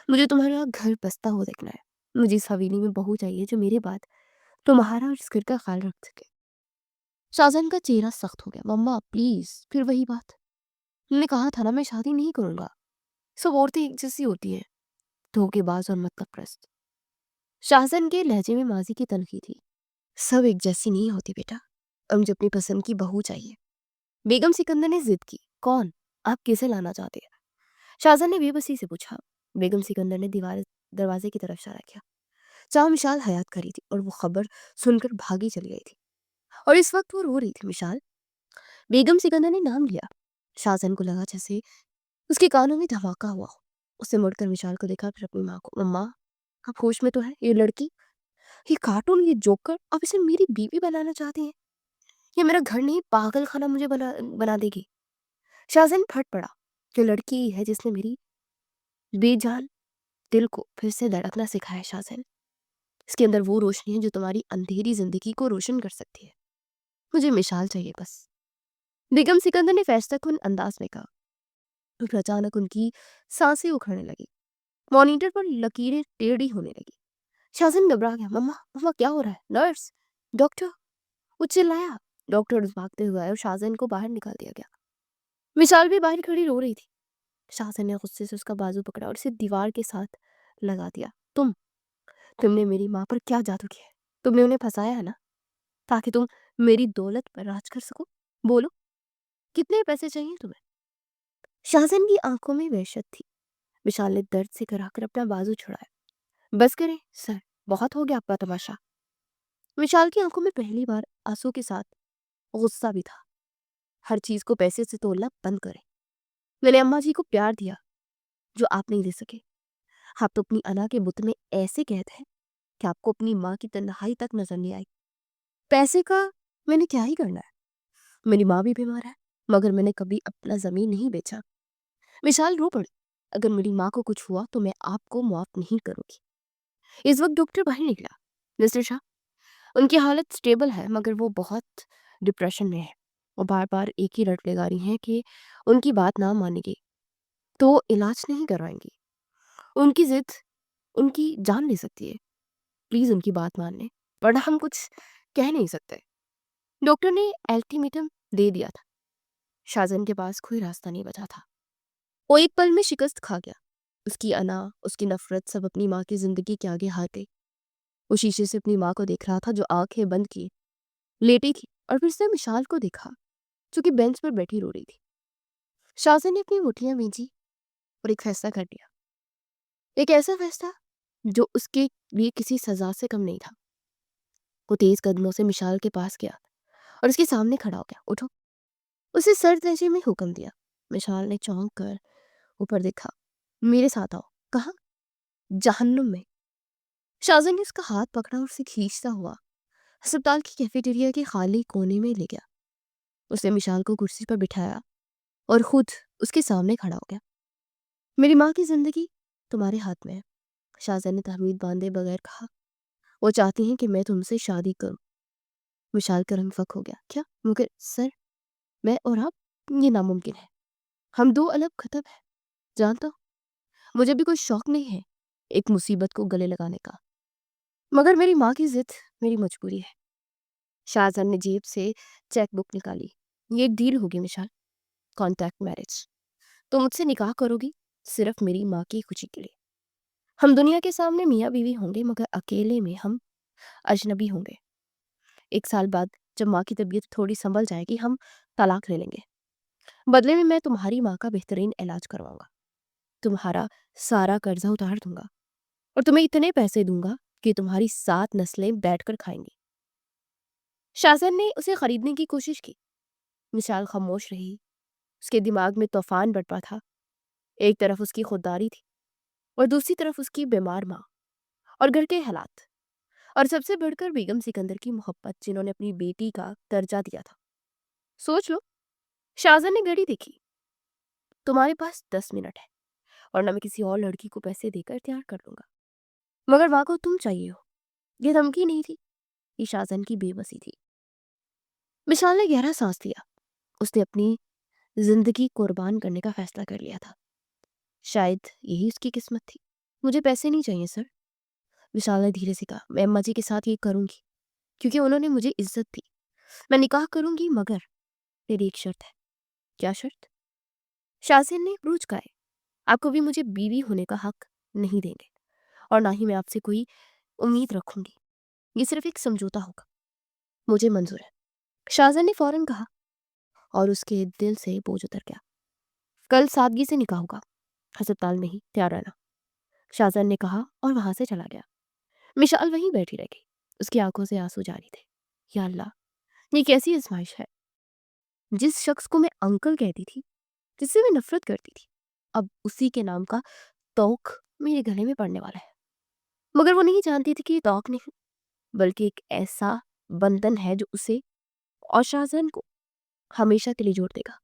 मुझे तुम्हारा घर बसता हुआ देखना है। मुझे इस हवेली में बहू चाहिए जो मेरे बाद तुम्हारा और इस घर का ख्याल रख सके। शाहजहान का चेहरा सख्त हो गया। मम्मा प्लीज, फिर वही बात। मैंने कहा था ना मैं शादी नहीं करूंगा। सब औरतें एक जैसी होती हैं, धोखेबाज और मतलब प्रस्त। शाहजहान के लहजे में माजी की तलखी थी। सब एक जैसी नहीं होती बेटा, अब मुझे अपनी पसंद की बहू चाहिए। बेगम सिकंदर ने जिद की। कौन? आप किसे लाना चाहते हैं? शाहजहान ने बेबसी से पूछा। बेगम सिकंदर ने दीवार दरवाजे की तरफ इशारा किया। जहाँ मिशाल हयात करी थी और वो खबर सुनकर भागी चली गई थी। और इस वक्त वो रो रही थी। मिशाल। बेगम सिकंदर ने नाम लिया। शाहजहान को लगा जैसे उसके कानों में धमाका हुआ हो। उसने मुड़कर विशाल को देखा, फिर अपनी माँ को। मम्मा, आप होश में तो है? ये लड़की, ये कार्टून, ये जोकर, अब इसे मेरी बीवी बनाना चाहती हैं? ये मेरा घर नहीं, पागल खाना मुझे बना बना देगी। शाहजहान फट पड़ा। ये लड़की ही है जिसने मेरी बेजान दिल को फिर से धड़कना सिखाया। शाहजहान, इसके अंदर वो रोशनी है जो तुम्हारी अंधेरी जिंदगी को रोशन कर सकती है। मुझे मिसाल चाहिए बस। बेगम सिकंदर ने फैसलाकुन अंदाज में कहा। फिर अचानक उनकी सांसें उखड़ने लगी। मॉनिटर पर लकीरें टेढ़ी होने लगी। शाहजहान घबरा गया। मम्मा, मम्मा क्या हो रहा है? नर्स, डॉक्टर, वो चिल्लाया। डॉक्टर भागते हुए आए और शाहजहान को बाहर निकाल दिया गया। विशाल भी बाहर खड़ी रो रही थी। शाहजहान ने गुस्से से उसका बाजू पकड़ा और उसे दीवार के साथ लगा दिया। तुमने मेरी माँ पर क्या जादू किया है? तुमने उन्हें फंसाया है ना, ताकि तुम मेरी दौलत पर राज कर सको। बोलो, कितने पैसे चाहिए तुम्हें? शाहजहान की आंखों में वहशत थी। विशाल ने दर्द से कराकर अपना बाजू छुड़ाया। बस करें सर, बहुत हो गया आपका तमाशा। विशाल की आंखों में पहली बार आंसू के साथ गुस्सा भी था। हर चीज को पैसे से तोलना बंद करें। मैंने अम्मा जी को प्यार दिया जो आप नहीं दे सके। आप तो अपनी अना के बुत में ऐसे कैद हैं कि आपको अपनी माँ की तन्हाई तक नजर नहीं आई। पैसे का मैंने क्या ही करना है? मेरी माँ भी बीमार है, मगर मैंने कभी अपना जमीन नहीं बेचा। विशाल रो पड़ी। अगर मेरी माँ को कुछ हुआ तो मैं आपको माफ नहीं करूंगी। इस वक्त डॉक्टर बाहर निकला। मिस्टर शाह, उनकी हालत स्टेबल है, मगर वो बहुत डिप्रेशन में है। वो बार बार एक ही रट लगा रही हैं कि उनकी बात ना मानेगी तो इलाज नहीं करवाएंगी। उनकी जिद उनकी जान ले सकती है। प्लीज उनकी बात मान लें, वरना हम कुछ कह नहीं सकते। डॉक्टर ने अल्टीमेटम दे दिया था। शाहजहान के पास कोई रास्ता नहीं बचा था। वो एक पल में शिकस्त खा गया। उसकी अना, उसकी नफरत सब अपनी माँ की जिंदगी के आगे हार गई। वो शीशे से अपनी माँ को देख रहा था जो आंखें बंद किए लेटी थी, और फिर से मिशाल को देखा जो कि बेंच पर बैठी रो रही थी। शाहजहान ने अपनी मुठ्ठियां भींची और एक फैसला कर लिया। एक ऐसा फैसला जो उसके लिए किसी सजा से कम नहीं था। वो तेज कदमों से मिशाल के पास गया और उसके सामने खड़ा हो गया। उठो। उसे सर्द लहजे में हुक्म दिया। मिशाल ने चौंक कर ऊपर देखा। मेरे साथ आओ। कहा? जहन्नुम में। शाहजहान ने उसका हाथ पकड़ा और उसे खींचता हुआ अस्पताल की कैफेटेरिया के खाली कोने में ले गया। उसने मिशाल को कुर्सी पर बिठाया और खुद उसके सामने खड़ा हो गया। मेरी माँ की जिंदगी तुम्हारे हाथ में है, शाहजहान ने तहमीद बांधे बगैर कहा। वो चाहती हैं कि मैं तुमसे शादी करूं। विशाल का रंग फक हो गया। क्या? मगर सर, मैं और आप, ये नामुमकिन है। हम दो अलग खतब हैं। जानता हूं, मुझे भी कोई शौक नहीं है एक मुसीबत को गले लगाने का, मगर मेरी माँ की जिद मेरी मजबूरी है। शाहजहान ने जेब से चेक बुक निकाली। ये डील होगी मिशाल, कॉन्ट्रैक्ट मैरिज। तुम मुझसे निकाह करोगी सिर्फ मेरी माँ की खुशी के लिए। हम दुनिया के सामने मियाँ बीवी होंगे, मगर अकेले में हम अजनबी होंगे। 1 साल बाद जब माँ की तबीयत थोड़ी संभल जाएगी, हम तलाक ले लेंगे। बदले में मैं तुम्हारी माँ का बेहतरीन इलाज करवाऊंगा, तुम्हारा सारा कर्जा उतार दूंगा और तुम्हें इतने पैसे दूंगा कि तुम्हारी 7 नस्लें बैठकर खाएंगी। शाहजहान ने उसे खरीदने की कोशिश की। मिसाल खामोश रही। उसके दिमाग में तूफान बरपा था। एक तरफ उसकी खुददारी थी और दूसरी तरफ उसकी बीमार माँ और घर के हालात, और सबसे बढ़कर बेगम सिकंदर की मोहब्बत जिन्होंने अपनी बेटी का दर्जा दिया था। सोच लो। शाहजहान ने घड़ी देखी। तुम्हारे पास 10 मिनट है और ना मैं किसी और लड़की को पैसे देकर तैयार कर लूँगा। मगर माँ को तुम चाहिए हो। ये धमकी नहीं थी, ये शाज़न की बेबसी थी। विशाल ने गहरा सांस लिया। उसने अपनी ज़िंदगी कुर्बान करने का फैसला कर लिया था। शायद यही उसकी किस्मत थी। मुझे पैसे नहीं चाहिए सर, विशाल ने धीरे से कहा। मैं अम्मा जी के साथ ये करूँगी, क्योंकि उन्होंने मुझे इज़्ज़त दी। मैं निकाह करूँगी, मगर मेरी एक शर्त है। क्या शर्त? शाज़िन ने क्रूज खाए। आपको भी मुझे बीवी होने का हक नहीं देंगे, और ना ही मैं आपसे कोई उम्मीद रखूंगी। ये सिर्फ एक समझौता होगा। मुझे मंजूर है, शाहजहां ने फौरन कहा, और उसके दिल से बोझ उतर गया। कल सादगी से निकाह होगा, अस्पताल में ही तैयार रहना, शाहजहां ने कहा और वहां से चला गया। मिशाल वहीं बैठी रह गई। उसकी आंखों से आंसू जारी थे। या अल्लाह, ये कैसी आजमाइश है। जिस शख्स को मैं अंकल कहती थी, जिससे मैं नफरत करती थी, अब उसी के नाम का तौक मेरे गले में पड़ने वाला है। मगर वो नहीं जानती थी कि ये तौक नहीं, बल्कि एक ऐसा बंधन है जो उसे और शाहजहां को हमेशा के लिए जोड़ देगा।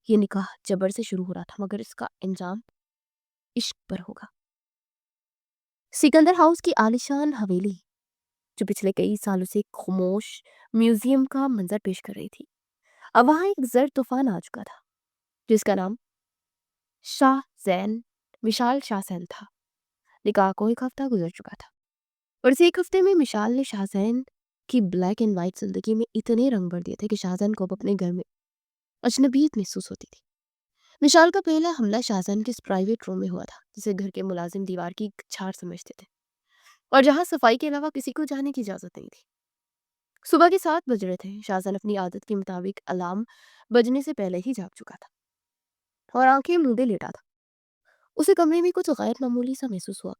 ये निकाह जबर से शुरू हो रहा था, मगर इसका इंजाम इश्क पर होगा। सिकंदर हाउस की आलिशान हवेली, जो पिछले कई सालों से खामोश म्यूजियम का मंजर पेश कर रही थी, अब वहां एक जर्द तूफान आ चुका था, जिसका नाम शाह जैन विशाल शाह जैन था। निकाह को एक हफ्ता गुजर चुका था, और इस एक हफ्ते में मिशाल ने शाहजैन की ब्लैक एंड व्हाइट जिंदगी में इतने रंग भर दिए थे कि शाहजहां को अब अपने घर में अजनबीयत महसूस होती थी। मिशाल का पहला हमला शाहजहां के इस प्राइवेट रूम में हुआ था, जिसे घर के मुलाजिम दीवार की छार समझते थे, और जहां सफाई के अलावा किसी को जाने की इजाजत नहीं थी। सुबह के 7 बज रहे थे। शाहजहां अपनी आदत के मुताबिक अलार्म बजने से पहले ही जाग चुका था और आंखें मूंदे लेटा था। उसे कमरे में कुछ गैर मामूली सा महसूस हुआ,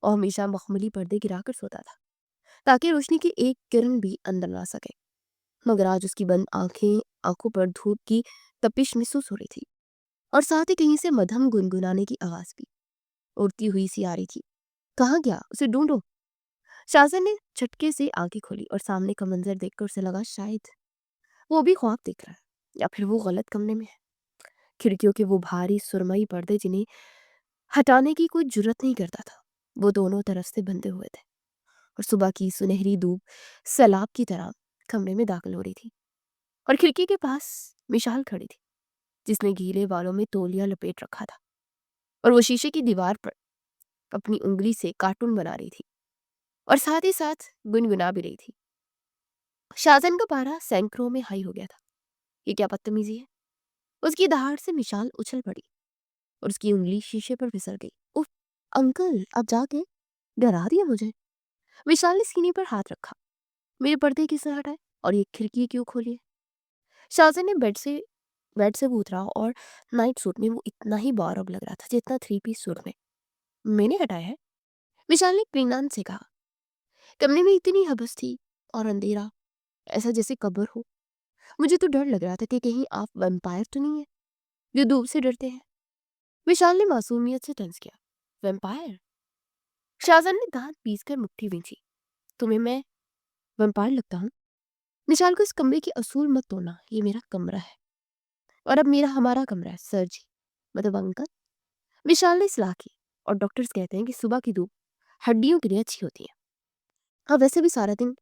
और हमेशा मखमली पर्दे गिराकर सोता था, ताकि रोशनी की एक किरण भी अंदर ना सके। मगर आज उसकी बंद आंखों पर धूप की तपिश महसूस हो रही थी, और साथ ही कहीं से मध्यम गुनगुनाने की आवाज भी उड़ती हुई सी आ रही थी। कहाँ गया? उसे ढूंढो। शाहजहां ने झटके से आंखें खोली, और सामने का मंजर देखकर उसे लगा शायद वो भी ख्वाब देख रहा है, या फिर वो गलत कमरे में है। खिड़कियों के वो भारी सुरमई पर्दे, जिन्हें हटाने की कोई जुर्रत नहीं करता था, वो दोनों तरफ से बंधे हुए थे, और सुबह की सुनहरी धूप सैलाब की तरह कमरे में दाखिल हो रही थी। और खिड़की के पास मिशाल खड़ी थी, जिसने गीले बालों में तौलिया लपेट रखा था, और वो शीशे की दीवार पर अपनी उंगली से कार्टून बना रही थी, और साथ ही साथ गुनगुना भी रही थी। शाहजहां का पारा सैकड़ों में हाई हो गया था। ये क्या बदतमीजी है। उसकी दहाड़ से मिशाल उछल पड़ी, और उसकी उंगली शीशे पर फिसल गई। उफ, अंकल आप जाके डरा दिया मुझे। विशाल ने सीने पर हाथ रखा। मेरे पर्दे किसने हटाए, और ये खिड़की क्यों खोली है? शाहजहां ने बेड से वो उतरा, और नाइट सूट में वो इतना ही बारब लग रहा था जितना 3 पीस सूट में। मैंने हटाया है, विशाल ने इत्मीनान से कहा। कमरे में इतनी हबस थी और अंधेरा, ऐसा जैसे कब्र हो। मुझे तो डर लग रहा था कि कहीं आप वैम्पायर तो नहीं है, जो धूप से डरते हैं। विशाल ने मासूमियत से तंज किया। वैम्पायर? शाहजहां ने दांत पीसकर मुट्ठी भींची। तुम्हें मैं वैम्पायर लगता हूँ? विशाल को इस कमरे की असूल मत तोड़ना। ये मेरा कमरा है, और अब मेरा हमारा कमरा है सर जी, मतलब अंकल। विशाल ने सलाह की। और डॉक्टर्स कहते हैं कि सुबह की धूप हड्डियों के लिए अच्छी होती है। हाँ, वैसे भी सारा दिन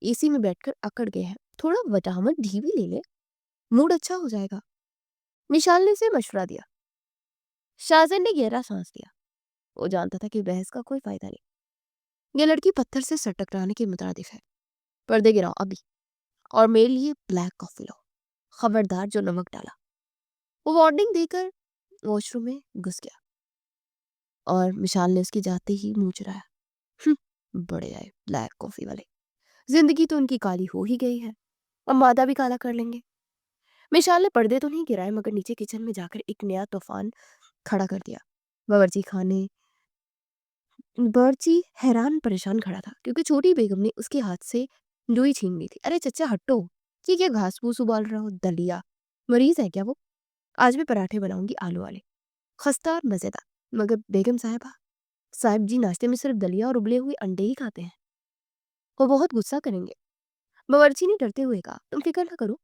एसी में बैठकर अकड़ गए हैं, थोड़ा विटामिन डी भी ले ले, मूड अच्छा हो जाएगा। विशाल ने उसे मशवरा दिया। शाहजहां ने गहरा सांस लिया। वो जानता था कि बहस का कोई फायदा नहीं। ये लड़की पत्थर से सर टकराने के मुताबिक है। पर्दे गिराओ अभी, और मेरे लिए ब्लैक कॉफी लो, खबरदार जो नमक डाला। वो वार्निंग देकर वॉशरूम में घुस गया, और मिशाल ने उसके जाते ही मुंह चुराया। बड़े आए ब्लैक कॉफी वाले। जिंदगी तो उनकी काली हो ही गई है, अब मादा भी काला कर लेंगे। मिशाल ने पर्दे तो नहीं गिराए, मगर नीचे किचन में जाकर एक नया तूफान खड़ा कर दिया। बावर्ची खाने बावर्ची हैरान परेशान खड़ा था, क्योंकि छोटी बेगम ने उसके हाथ से लोई छीन ली थी। अरे चचा हटो, ये क्या घास फूस उबाल रहा हो? दलिया मरीज है क्या वो? आज मैं पराठे बनाऊंगी आलू वाले, खस्ता और मजेदार। मगर बेगम साहबा, साहब जी नाश्ते में सिर्फ दलिया और उबले हुए अंडे ही खाते हैं, वो बहुत गुस्सा करेंगे। बावर्ची ने डरते हुए कहा। तुम फिक्र ना करो,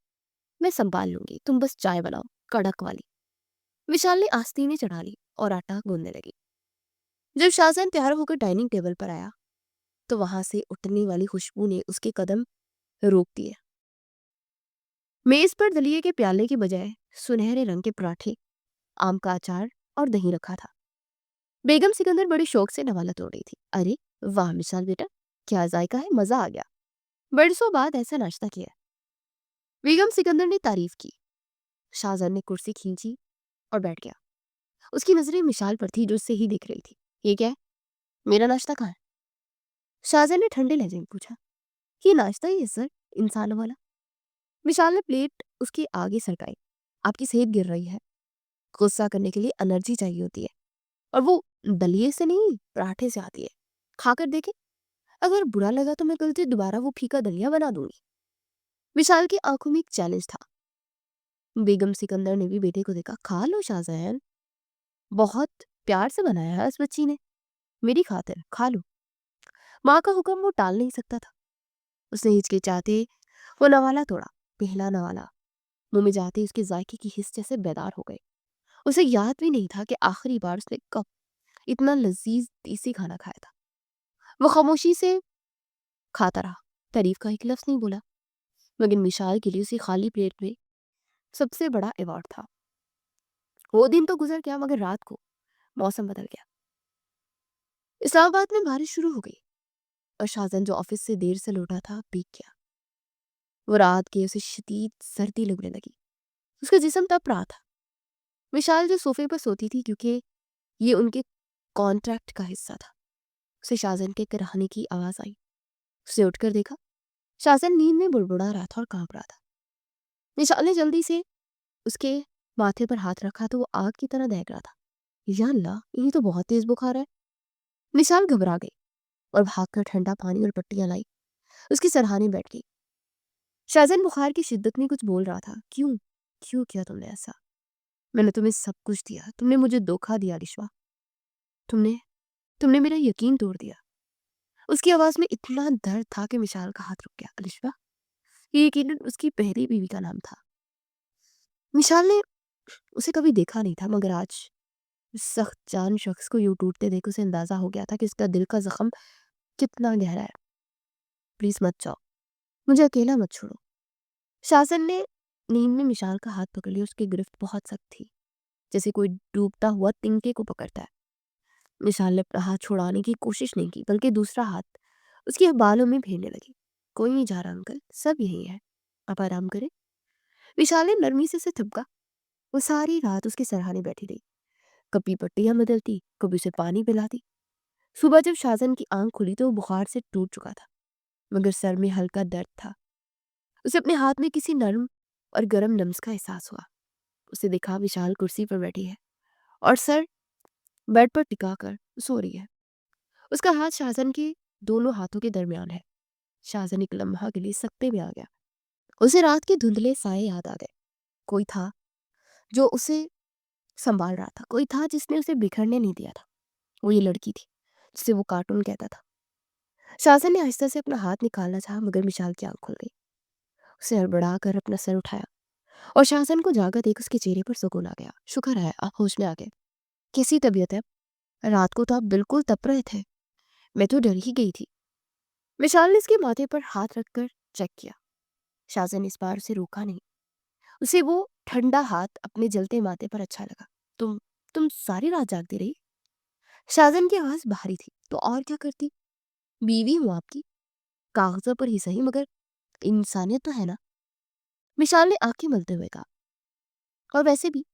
मैं संभाल लूंगी, तुम बस चाय बनाओ, कड़क वाली। विशाल ने आस्तीनें चढ़ा ली और आटा गूंदने लगी। जब शाहजहां तैयार होकर डाइनिंग टेबल पर आया तो वहां से उठने वाली खुशबू ने उसके कदम रोक दिए। मेज पर दलिये के प्याले के बजाय सुनहरे रंग के पराठे, आम का अचार और दही रखा था। बेगम सिकंदर बड़े शौक से नवाला तोड़ रही थी। अरे वाह मिसाल बेटा, क्या जायका है, मजा आ गया, बरसों बाद ऐसा नाश्ता किया। बेगम सिकंदर ने तारीफ की। शाहजहां ने कुर्सी खींची और बैठ गया। उसकी नजरें मिशाल पर थी जो उससे ही देख रही थी। ये क्या है, मेरा नाश्ता कहाँ है? शाहजहां ने ठंडे लहजे में पूछा। ये नाश्ता ही है सर, इंसानों वाला। विशाल ने प्लेट उसके आगे सरकाई। आपकी सेहत गिर रही है, गुस्सा करने के लिए एनर्जी चाहिए होती है, और वो दलिये से नहीं पराठे से आती है। खाकर देखे, अगर बुरा लगा तो मैं कल से दोबारा वो फीका दलिया बना दूंगी। विशाल की आंखों में एक चैलेंज था। बेगम सिकंदर ने भी बेटे को देखा। खा लो शाहजहां, बहुत प्यार से बनाया है इस बच्ची ने, मेरी खातिर खा लो। माँ का हुक्म वो टाल नहीं सकता था। उसने हिचकिचाते वो नवाला तोड़ा। पहला नवाला मुंह में जाते उसके जायके की हिस्स जैसे बेदार हो गए। उसे याद भी नहीं था कि आखिरी बार उसने कब इतना लजीज देसी खाना खाया था। वो खामोशी से खाता रहा, तारीफ का एक लफ्ज नहीं बोला। मगर मिशाल के लिए उसी खाली प्लेट में सबसे बड़ा अवार्ड था। वो दिन तो गुजर गया, मगर रात को मौसम बदल गया। इस्लामाबाद में बारिश शुरू हो गई और शाहजहां जो ऑफिस से देर से लौटा था भीग गया। वो रात के उसे शदीद सर्दी लगने लगी। उसका जिस्म तप रहा था। विशाल जो सोफे पर सोती थी क्योंकि ये उनके कॉन्ट्रैक्ट का हिस्सा था, उसे शाहजहां के कराहने की आवाज आई। उसने उठकर देखा, शाहजहां नींद में बुड़बुड़ा रहा था और कांप रहा था। विशाल ने जल्दी से उसके माथे पर हाथ रखा तो वो आग की तरह दहक रहा था। या अल्लाह, ये तो बहुत तेज बुखार है। विशाल घबरा गई और भागकर ठंडा पानी और पट्टियां लाई। उसकी सरहाने बैठ गई। शाहजहां बुखार की शिद्दत में कुछ बोल रहा था। क्यों क्यों किया तुमने ऐसा? मैंने तुम्हें सब कुछ दिया, तुमने मुझे धोखा दिया रिश्वा। तुमने तुमने मेरा यकीन तोड़ दिया। उसकी आवाज में इतना दर्द था कि विशाल का हाथ रुक गया। अलिशा, ये यकीनन उसकी पहली बीवी का नाम था। विशाल ने उसे कभी देखा नहीं था, मगर आज उस सख्त जान शख्स को यूं टूटते देख उसे अंदाजा हो गया था कि इसका दिल का जख्म कितना गहरा है। प्लीज मत जाओ, मुझे अकेला मत छोड़ो। शासन ने नींद में विशाल का हाथ पकड़ लिया। उसकी गिरफ्त बहुत सख्त थी, जैसे कोई डूबता हुआ तिनके को पकड़ता है। विशाल ने अपना हाथ छुड़ाने की कोशिश नहीं की, बल्कि दूसरा हाथ उसके बालों में फेरने लगी। कोई नहीं जा रहा अंकल, सब यही है, आप आराम करें। विशाल ने नरमी से उसे थपका। वो सारी रात उसके सराहने बैठी रही, कभी पट्टियां बदलती, कभी उसे पानी पिलाती। सुबह जब शाहजहां की आंख खुली तो वो बुखार से टूट चुका था, मगर सर में हल्का दर्द था। उसे अपने हाथ में किसी नर्म और गर्म नम्स का एहसास हुआ। उसे देखा विशाल कुर्सी पर बैठी है और सर बेड पर टिका कर सो रही है। उसका हाथ शाहजहां के दोनों हाथों के दरमियान है। शाहजहां एक लम्हा के लिए सकते में आ गया। उसे रात के धुंधले साए याद आ गए। कोई था जो उसे संभाल रहा था, कोई था जिसने उसे बिखरने नहीं दिया था। वो ये लड़की थी जिसे वो कार्टून कहता था। शाहजहां ने आहिस्ता से अपना हाथ निकालना चाहा, मगर विशाल की आंख खुल गई। उसे हड़बड़ा कर अपना सर उठाया और शाहजहां को जागा देख उसके चेहरे पर सुकून आ गया। शुक्र है आप होश में आ गए। कैसी तबीयत है? रात को तो आप बिल्कुल तप रहे थे, मैं तो डर ही गई थी। विशाल ने उसके माथे पर हाथ रखकर चेक किया। शाहजहां ने इस बार उसे रोका नहीं। उसे वो ठंडा हाथ अपने जलते माथे पर अच्छा लगा। तुम सारी रात जागती रही? शाहजहां की आवाज भारी थी। तो और क्या करती, बीवी हूं आपकी, कागजों पर ही सही, मगर इंसानियत तो है ना। विशाल ने आंखें मलते हुए कहा। और वैसे भी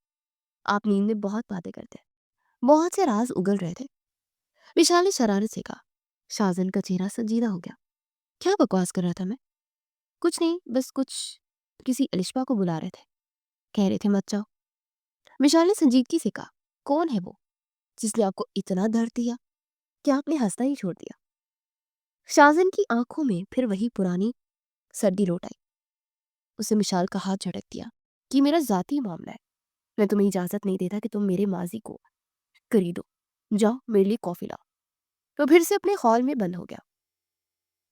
आप नींद में बहुत बातें करते हैं, बहुत से राज उगल रहे थे। विशाल ने शरारत से कहा। शाहजहां का चेहरा संजीदा हो गया। क्या बकवास कर रहा था मैं? कुछ नहीं, बस कुछ किसी अलिशबा को बुला रहे थे, कह रहे थे मत जाओ। विशाल ने संजीदगी से कहा। कौन है वो जिसने आपको इतना दर्द दिया? क्या आपने हंसना ही छोड़ दिया? शाहजहां की आंखों में फिर वही पुरानी सर्दी लौट आई। उसे विशाल का हाथ झटक दिया कि मेरा जाती मामला है, मैं तुम्हें इजाजत नहीं देता कि तुम मेरे माजी को खरीदो। जाओ मेरे लिए कॉफी लाओ। तो फिर से अपने हॉल में बंद हो गया।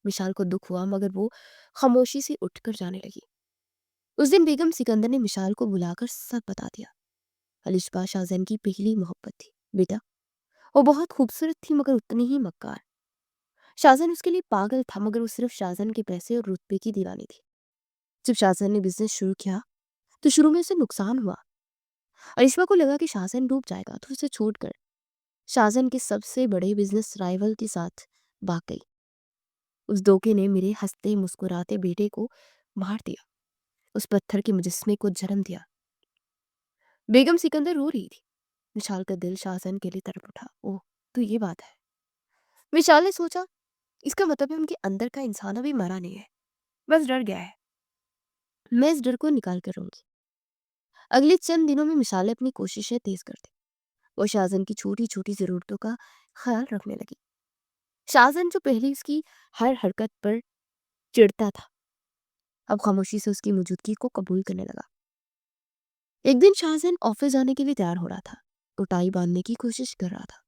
विशाल को दुख हुआ, मगर वो खामोशी से उठकर जाने लगी। उस दिन बेगम सिकंदर ने विशाल को बुलाकर सब बता दिया। अलिशबा शाहजहान की पहली मोहब्बत थी बेटा। वो बहुत खूबसूरत थी मगर उतनी ही मक्कार। शाहजहान उसके लिए पागल था मगर वो सिर्फ शाहजहान के पैसे और रुतबे की दीवानी थी। जब शाहजहान ने बिजनेस शुरू किया तो शुरू में उसे नुकसान हुआ। अलिशबा को लगा कि शाहजहान डूब जाएगा तो उसे छोड़कर शाहजहान के सबसे बड़े बिजनेस राइवल के साथ भाग गई। उस धोखे ने मेरे हंसते मुस्कुराते बेटे को मार दिया, उस पत्थर के मुजस्मे को जन्म दिया। बेगम सिकंदर रो रही थी। विशाल का दिल शाहजहान के लिए तड़प उठा। ओह, तो ये बात है। विशाल ने सोचा, इसका मतलब है उनके अंदर का इंसान अभी मरा नहीं है, बस डर गया है। मैं इस डर को निकाल कर रहूंगी। अगले चंद दिनों में विशाल ने अपनी कोशिशें तेज कर दी। वो शाहजहान की छोटी छोटी जरूरतों का ख्याल रखने लगी। शाहजहान जो पहले उसकी हर हरकत पर चिढ़ता था, अब खामोशी से उसकी मौजूदगी को कबूल करने लगा। एक दिन शाहजहान ऑफिस जाने के लिए तैयार हो रहा था। वो टाई बांधने की कोशिश कर रहा था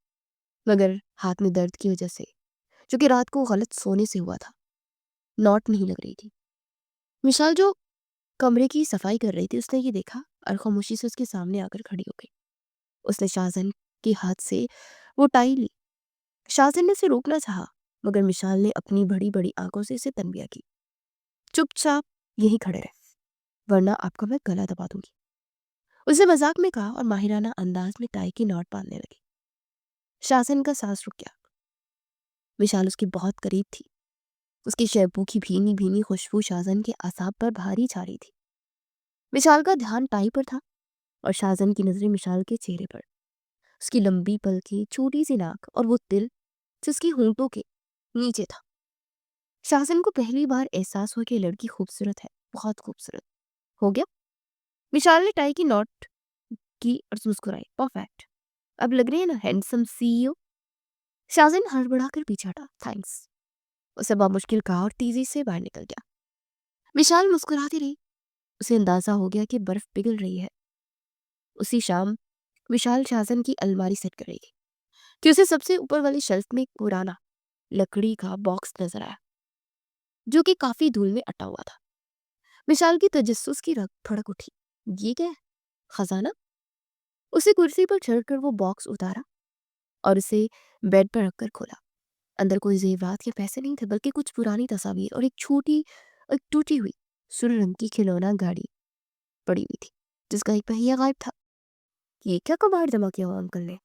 मगर हाथ में दर्द की वजह से, जो कि रात को गलत सोने से हुआ था, नॉट नहीं लग रही थी। विशाल जो कमरे की सफाई कर रही थी उसने ये देखा और खामोशी से उसके सामने आकर खड़ी हो गई। उसने शाहजहान के हाथ से वो टाई ली। शाहजहान ने उसे रोकना चाहा मगर विशाल ने अपनी बड़ी बड़ी आंखों से इसे तनबिया की, चुपचाप यहीं खड़े रहे वरना आपका मैं गला दबा दूंगी। उसे मजाक में कहा और माहिराना अंदाज में टाई की नॉट बांधने लगी। शाहजहान का सांस रुक गया। विशाल उसके बहुत करीब थी। उसकी शैम्पू की भीनी भीनी खुशबू शाहजहान के आसाब पर भारी छा रही थी। विशाल का ध्यान टाई पर था और शाहजहान की नजरें विशाल के चेहरे पर। उसकी लंबी पलकें, छोटी सी नाक और वो तिल जिसकी होंठों के नीचे था। शाहजहान को पहली बार एहसास हुआ कि लड़की खूबसूरत है, बहुत खूबसूरत। हो गया। विशाल ने टाई की नॉट की और मुस्कुराई। परफेक्ट, अब लग रही है ना हैंडसम सीईओ। शाहजहान हड़बड़ाकर पीछे हटा। थैंक्स, उसे मुश्किल कहा और तेजी से बाहर निकल गया। विशाल मुस्कुराती रही। उसे अंदाजा हो गया कि बर्फ पिघल रही है। उसी शाम विशाल शाहजहान की अलमारी सेट करेगी कि उसे सबसे ऊपर वाली शेल्फ में एक पुराना लकड़ी का बॉक्स नजर आया जो कि काफी धूल में अटा हुआ था। विशाल की तजस्सुस की रग फड़क उठी। ये क्या है? खजाना? उसे कुर्सी पर चढ़कर वो बॉक्स उतारा और उसे बेड पर रखकर खोला। अंदर कोई जेवरात या पैसे नहीं थे बल्कि कुछ पुरानी तस्वीर और एक टूटी हुई सुर्ख रंग की खिलौना गाड़ी पड़ी हुई थी जिसका एक पहिया गायब था। ये क्या कबाड़ जमा किया हुआ अंकल ने?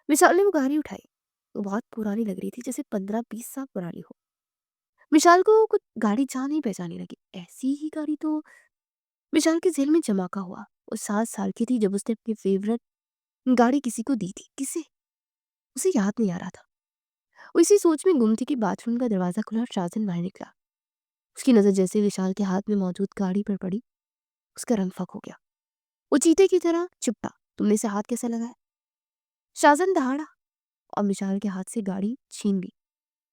विशाल ने वो गाड़ी उठाई। वो बहुत पुरानी लग रही थी, जैसे 15-20 साल पुरानी हो। विशाल को कुछ गाड़ी जानी पहचानी लगी। ऐसी ही गाड़ी तो विशाल के जेल में जमा का हुआ। वो 7 साल की थी जब उसने अपनी फेवरेट गाड़ी किसी को दी थी। किसे? उसे याद नहीं आ रहा था। वो इसी सोच में गुम थी कि बाथरूम का दरवाजा खुला और शाहजहान बाहर निकला। उसकी नजर जैसे विशाल के हाथ में मौजूद गाड़ी पर पड़ी, उसका रंग फक हो गया। वो चीते की तरह चिपटा। तुमने से हाथ कैसे लगाया? शाहजहान दहाड़ा और विशाल के हाथ से गाड़ी छीन ली।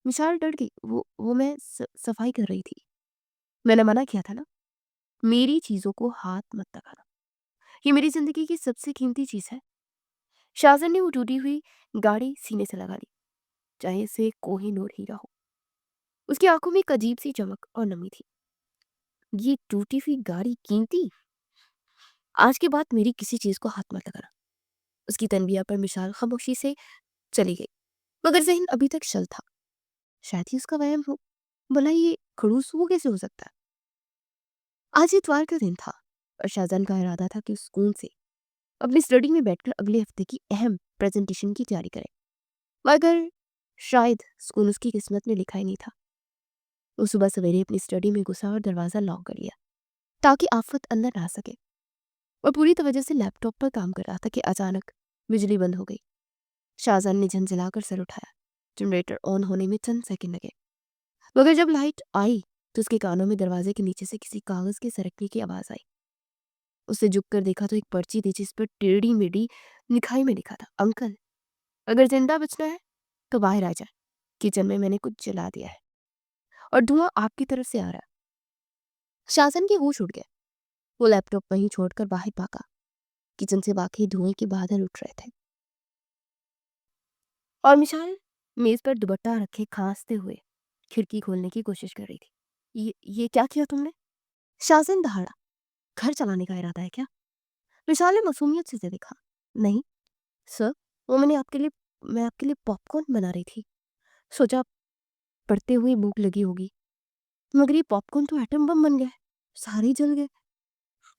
विशाल डर गई। वो मैं सफाई कर रही थी। मैंने मना किया था ना, मेरी चीजों को हाथ मत लगाना। ये मेरी जिंदगी की सबसे कीमती चीज है। शाहजहान ने वो टूटी हुई गाड़ी सीने से लगा ली, चाहे से कोहिनूर हीरा हो। उसकी आंखों में एक अजीब सी चमक और नमी थी। ये टूटी हुई गाड़ी कीमती? आज के बाद मेरी किसी चीज को हाथ मत लगाना। उसकी तनबिया पर मिसाल खामोशी से चली गई मगर जहन अभी तक शल था। शायद ही उसका वहम हो। बोला, ये खड़ूस वो कैसे हो सकता है? आज इतवार का दिन था और शाहजहान का इरादा था कि सुकून से अपनी स्टडी में बैठकर अगले हफ्ते की अहम प्रेजेंटेशन की तैयारी करें। मगर शायद सुकून उसकी किस्मत में लिखा ही नहीं था। वो सुबह सवेरे अपनी स्टडी में घुसा और दरवाजा लॉक कर लिया ताकि आफत अंदर ना आ सके। और पूरी तवज्जो से लैपटॉप पर काम कर रहा था कि अचानक बिजली बंद हो गई। शाहजहान ने झंझलाकर सर उठाया। जनरेटर ऑन होने में चंद सेकंड लगे मगर जब लाइट आई तो उसके कानों में दरवाजे के नीचे से किसी कागज के सरकने की आवाज आई। उसे झुककर देखा तो एक पर्ची थी जिस पर टेढ़ी मेढ़ी लिखाई में लिखा था, अंकल अगर जिंदा बचना है तो बाहर आ जाए, किचन में मैंने कुछ जला दिया है और धुआं आपकी तरफ से आ रहा है। शाहजहान के होश उड़ गए। वो लैपटॉप वहीं छोड़कर बाहर भागा। किचन से वाकई धुएं के बादल उठ रहे थे और मिशाल मेज पर दुपट्टा रखे खांसते हुए खिड़की खोलने की कोशिश कर रही थी। ये क्या किया तुमने? शाहजहान दहाड़ा। घर चलाने का इरादा है क्या? विशाल ने मासूमियत से देखा। नहीं सर, वो मैं आपके लिए पॉपकॉर्न बना रही थी। सोचा पढ़ते हुए भूख लगी होगी, मगर ये पॉपकॉर्न तो एटम बम बन गए, सारे ही जल गए।